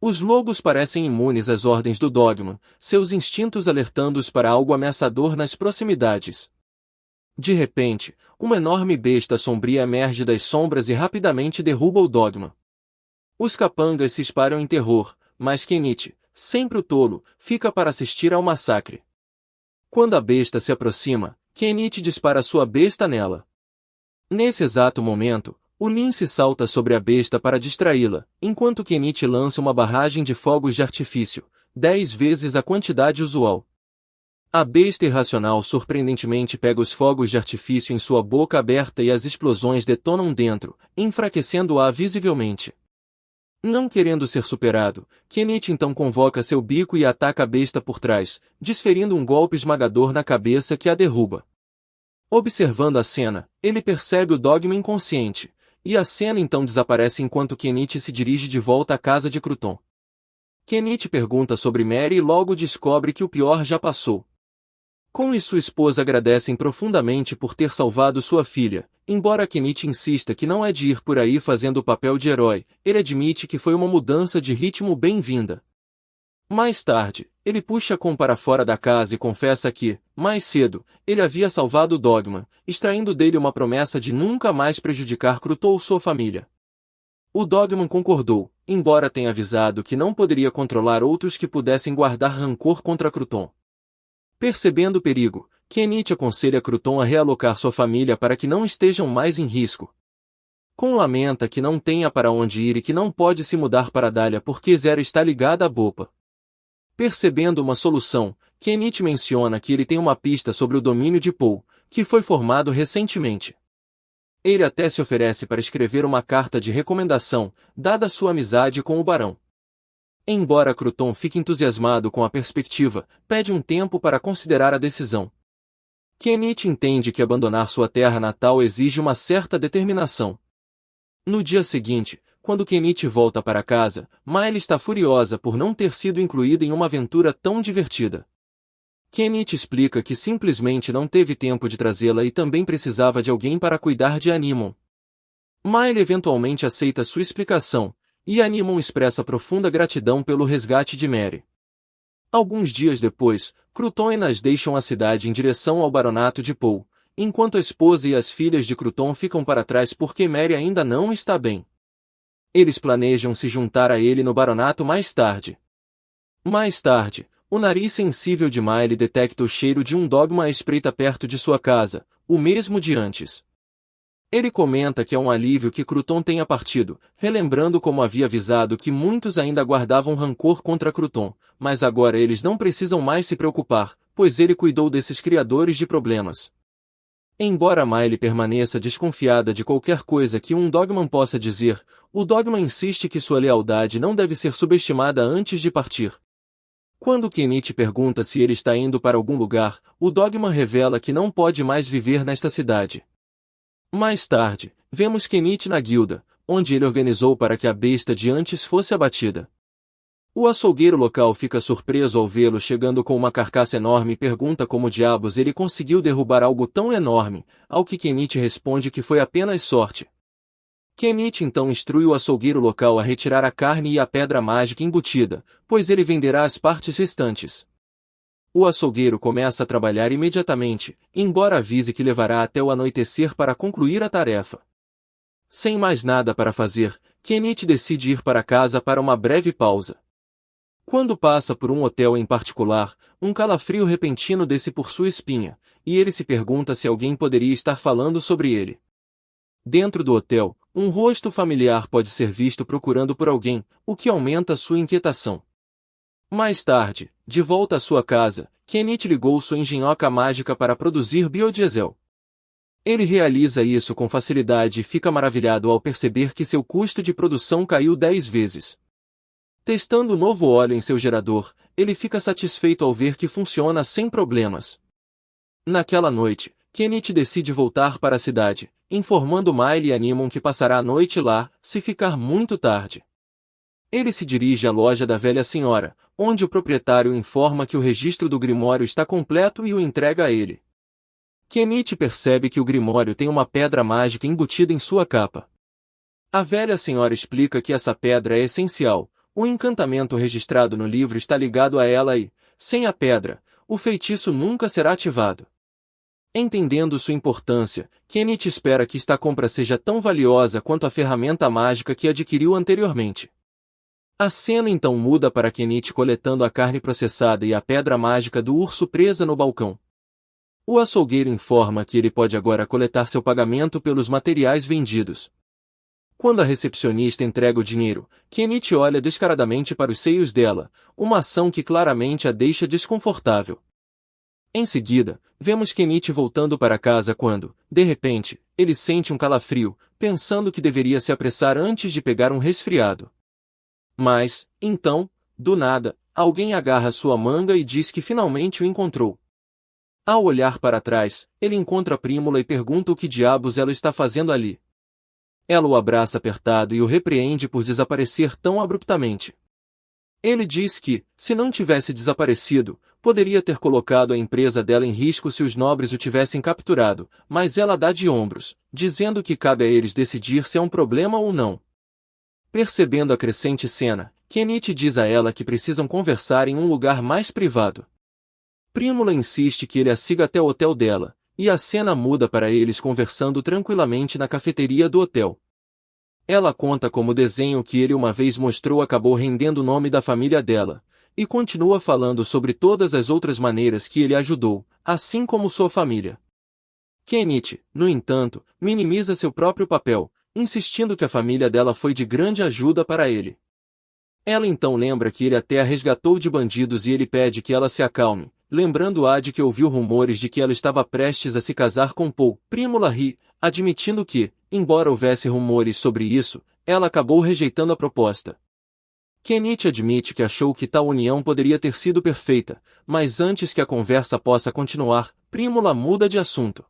Os lobos parecem imunes às ordens do Dogman, seus instintos alertando-os para algo ameaçador nas proximidades. De repente, uma enorme besta sombria emerge das sombras e rapidamente derruba o Dogman. Os capangas se espalham em terror, mas Kenichi, sempre o tolo, fica para assistir ao massacre. Quando a besta se aproxima, Kenichi dispara sua besta nela. Nesse exato momento, o Lince salta sobre a besta para distraí-la, enquanto Kenichi lança uma barragem de fogos de artifício, 10 vezes a quantidade usual. A besta irracional surpreendentemente pega os fogos de artifício em sua boca aberta e as explosões detonam dentro, enfraquecendo-a visivelmente. Não querendo ser superado, Kenichi então convoca seu bico e ataca a besta por trás, desferindo um golpe esmagador na cabeça que a derruba. Observando a cena, ele percebe o Dogma inconsciente, e a cena então desaparece enquanto Kenichi se dirige de volta à casa de Cruton. Kenichi pergunta sobre Mary e logo descobre que o pior já passou. Kon e sua esposa agradecem profundamente por ter salvado sua filha, embora Kenichi insista que não é de ir por aí fazendo o papel de herói, ele admite que foi uma mudança de ritmo bem-vinda. Mais tarde, ele puxa Kon para fora da casa e confessa que, mais cedo, ele havia salvado o Dogma, extraindo dele uma promessa de nunca mais prejudicar Cruton ou sua família. O Dogman concordou, embora tenha avisado que não poderia controlar outros que pudessem guardar rancor contra Cruton. Percebendo o perigo, Kenichi aconselha Cruton a realocar sua família para que não estejam mais em risco. Kon lamenta que não tenha para onde ir e que não pode se mudar para Dahlia porque Zero está ligada a Bopa. Percebendo uma solução, Kenichi menciona que ele tem uma pista sobre o domínio de Paul, que foi formado recentemente. Ele até se oferece para escrever uma carta de recomendação, dada sua amizade com o barão. Embora Cruton fique entusiasmado com a perspectiva, pede um tempo para considerar a decisão. Kenichi entende que abandonar sua terra natal exige uma certa determinação. No dia seguinte, quando Kenichi volta para casa, Miley está furiosa por não ter sido incluída em uma aventura tão divertida. Kenichi explica que simplesmente não teve tempo de trazê-la e também precisava de alguém para cuidar de Animon. Miley eventualmente aceita sua explicação, e Animon expressa profunda gratidão pelo resgate de Mary. Alguns dias depois, Cruton e Nas deixam a cidade em direção ao baronato de Paul, enquanto a esposa e as filhas de Cruton ficam para trás porque Mary ainda não está bem. Eles planejam se juntar a ele no baronato mais tarde. Mais tarde, o nariz sensível de Miley detecta o cheiro de um Dogma à espreita perto de sua casa, o mesmo de antes. Ele comenta que é um alívio que Cruton tenha partido, relembrando como havia avisado que muitos ainda guardavam rancor contra Cruton, mas agora eles não precisam mais se preocupar, pois ele cuidou desses criadores de problemas. Embora Miley permaneça desconfiada de qualquer coisa que um Dogman possa dizer, o Dogma insiste que sua lealdade não deve ser subestimada antes de partir. Quando Kenichi pergunta se ele está indo para algum lugar, o Dogman revela que não pode mais viver nesta cidade. Mais tarde, vemos Kenichi na guilda, onde ele organizou para que a besta de antes fosse abatida. O açougueiro local fica surpreso ao vê-lo chegando com uma carcaça enorme e pergunta como diabos ele conseguiu derrubar algo tão enorme, ao que Kenichi responde que foi apenas sorte. Kenichi então instrui o açougueiro local a retirar a carne e a pedra mágica embutida, pois ele venderá as partes restantes. O açougueiro começa a trabalhar imediatamente, embora avise que levará até o anoitecer para concluir a tarefa. Sem mais nada para fazer, Kenichi decide ir para casa para uma breve pausa. Quando passa por um hotel em particular, um calafrio repentino desce por sua espinha, e ele se pergunta se alguém poderia estar falando sobre ele. Dentro do hotel, um rosto familiar pode ser visto procurando por alguém, o que aumenta sua inquietação. Mais tarde, de volta à sua casa, Kenichi ligou sua engenhoca mágica para produzir biodiesel. Ele realiza isso com facilidade e fica maravilhado ao perceber que seu custo de produção caiu 10 vezes. Testando o novo óleo em seu gerador, ele fica satisfeito ao ver que funciona sem problemas. Naquela noite, Kenichi decide voltar para a cidade, informando Miley e Animon que passará a noite lá, se ficar muito tarde. Ele se dirige à loja da velha senhora, onde o proprietário informa que o registro do Grimório está completo e o entrega a ele. Kenichi percebe que o Grimório tem uma pedra mágica embutida em sua capa. A velha senhora explica que essa pedra é essencial, o encantamento registrado no livro está ligado a ela e, sem a pedra, o feitiço nunca será ativado. Entendendo sua importância, Kenichi espera que esta compra seja tão valiosa quanto a ferramenta mágica que adquiriu anteriormente. A cena então muda para Kenichi coletando a carne processada e a pedra mágica do urso presa no balcão. O açougueiro informa que ele pode agora coletar seu pagamento pelos materiais vendidos. Quando a recepcionista entrega o dinheiro, Kenichi olha descaradamente para os seios dela, uma ação que claramente a deixa desconfortável. Em seguida, vemos Kenichi voltando para casa quando, de repente, ele sente um calafrio, pensando que deveria se apressar antes de pegar um resfriado. Mas, então, do nada, alguém agarra sua manga e diz que finalmente o encontrou. Ao olhar para trás, ele encontra Prímula e pergunta o que diabos ela está fazendo ali. Ela o abraça apertado e o repreende por desaparecer tão abruptamente. Ele diz que, se não tivesse desaparecido, poderia ter colocado a empresa dela em risco se os nobres o tivessem capturado, mas ela dá de ombros, dizendo que cabe a eles decidir se é um problema ou não. Percebendo a crescente cena, Kenichi diz a ela que precisam conversar em um lugar mais privado. Prímula insiste que ele a siga até o hotel dela, e a cena muda para eles conversando tranquilamente na cafeteria do hotel. Ela conta como o desenho que ele uma vez mostrou acabou rendendo o nome da família dela, e continua falando sobre todas as outras maneiras que ele ajudou, assim como sua família. Kenichi, no entanto, minimiza seu próprio papel, insistindo que a família dela foi de grande ajuda para ele. Ela então lembra que ele até a resgatou de bandidos e ele pede que ela se acalme, lembrando-a de que ouviu rumores de que ela estava prestes a se casar com Paul. Prímula ri, admitindo que, embora houvesse rumores sobre isso, ela acabou rejeitando a proposta. Kenichi admite que achou que tal união poderia ter sido perfeita, mas antes que a conversa possa continuar, Prímula muda de assunto.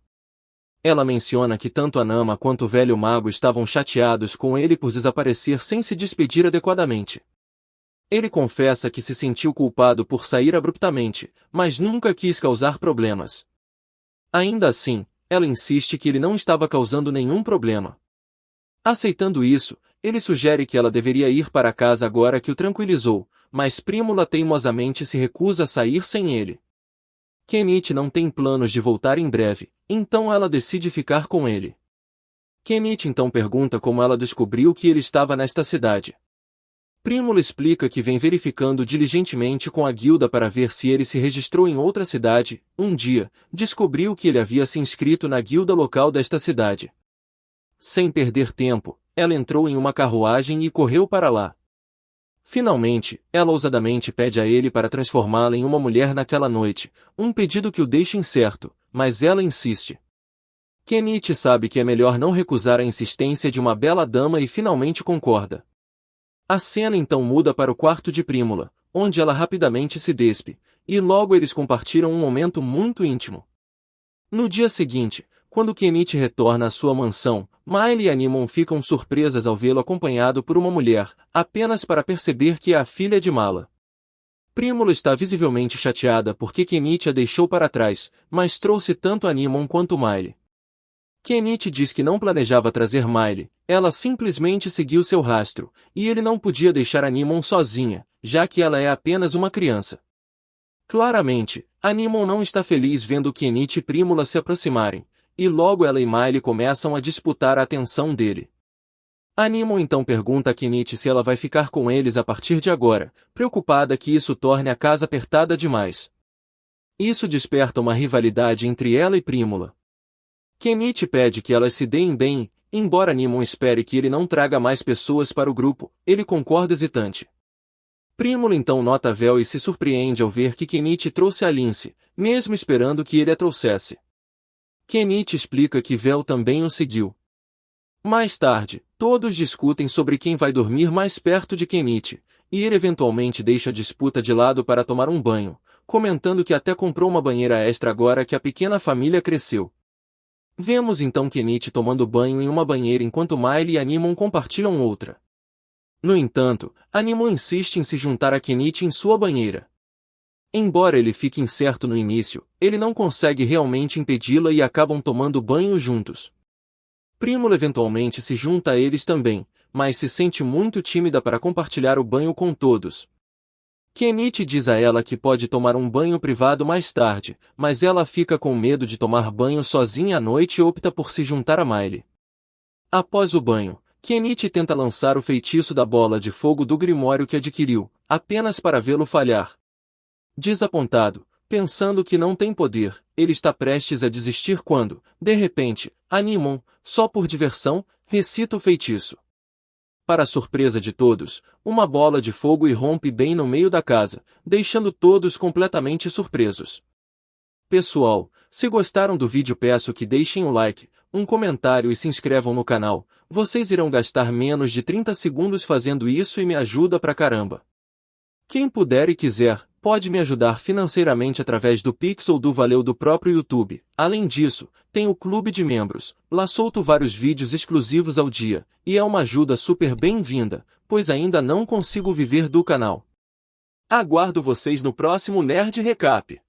Ela menciona que tanto a Nama quanto o velho mago estavam chateados com ele por desaparecer sem se despedir adequadamente. Ele confessa que se sentiu culpado por sair abruptamente, mas nunca quis causar problemas. Ainda assim, ela insiste que ele não estava causando nenhum problema. Aceitando isso, ele sugere que ela deveria ir para casa agora que o tranquilizou, mas Prímula teimosamente se recusa a sair sem ele. Kenichi não tem planos de voltar em breve, então ela decide ficar com ele. Kenichi então pergunta como ela descobriu que ele estava nesta cidade. Prímula explica que vem verificando diligentemente com a guilda para ver se ele se registrou em outra cidade. Um dia, descobriu que ele havia se inscrito na guilda local desta cidade. Sem perder tempo, ela entrou em uma carruagem e correu para lá. Finalmente, ela ousadamente pede a ele para transformá-la em uma mulher naquela noite, um pedido que o deixa incerto, mas ela insiste. Kenichi sabe que é melhor não recusar a insistência de uma bela dama e finalmente concorda. A cena então muda para o quarto de Prímula, onde ela rapidamente se despe, e logo eles compartilham um momento muito íntimo. No dia seguinte, quando Kenichi retorna à sua mansão, Miley e Anemon ficam surpresas ao vê-lo acompanhado por uma mulher, apenas para perceber que é a filha de Mala. Prímula está visivelmente chateada porque Kenichi a deixou para trás, mas trouxe tanto Anemon quanto Miley. Kenichi diz que não planejava trazer Miley, ela simplesmente seguiu seu rastro, e ele não podia deixar Anemon sozinha, já que ela é apenas uma criança. Claramente, Anemon não está feliz vendo Kenichi e Prímula se aproximarem, e logo ela e Miley começam a disputar a atenção dele. Anemon então pergunta a Kenichi se ela vai ficar com eles a partir de agora, preocupada que isso torne a casa apertada demais. Isso desperta uma rivalidade entre ela e Prímula. Kenichi pede que elas se deem bem, embora Anemon espere que ele não traga mais pessoas para o grupo, ele concorda hesitante. Prímula então nota Vel e se surpreende ao ver que Kenichi trouxe a Lince, mesmo esperando que ele a trouxesse. Kenichi explica que Vel também o seguiu. Mais tarde, todos discutem sobre quem vai dormir mais perto de Kenichi, e ele eventualmente deixa a disputa de lado para tomar um banho, comentando que até comprou uma banheira extra agora que a pequena família cresceu. Vemos então Kenichi tomando banho em uma banheira enquanto Miley e Anemon compartilham outra. No entanto, Anemon insiste em se juntar a Kenichi em sua banheira. Embora ele fique incerto no início, ele não consegue realmente impedi-la e acabam tomando banho juntos. Prímula eventualmente se junta a eles também, mas se sente muito tímida para compartilhar o banho com todos. Kenichi diz a ela que pode tomar um banho privado mais tarde, mas ela fica com medo de tomar banho sozinha à noite e opta por se juntar a Miley. Após o banho, Kenichi tenta lançar o feitiço da bola de fogo do grimório que adquiriu, apenas para vê-lo falhar. Desapontado, pensando que não tem poder, ele está prestes a desistir quando, de repente, Anemon, só por diversão, recita o feitiço. Para a surpresa de todos, uma bola de fogo irrompe bem no meio da casa, deixando todos completamente surpresos. Pessoal, se gostaram do vídeo peço que deixem um like, um comentário e se inscrevam no canal. Vocês irão gastar menos de 30 segundos fazendo isso e me ajuda pra caramba. Quem puder e quiser, pode me ajudar financeiramente através do Pix ou do Valeu do próprio YouTube. Além disso, tem o Clube de Membros. Lá solto vários vídeos exclusivos ao dia, e é uma ajuda super bem-vinda, pois ainda não consigo viver do canal. Aguardo vocês no próximo Nerd Recap.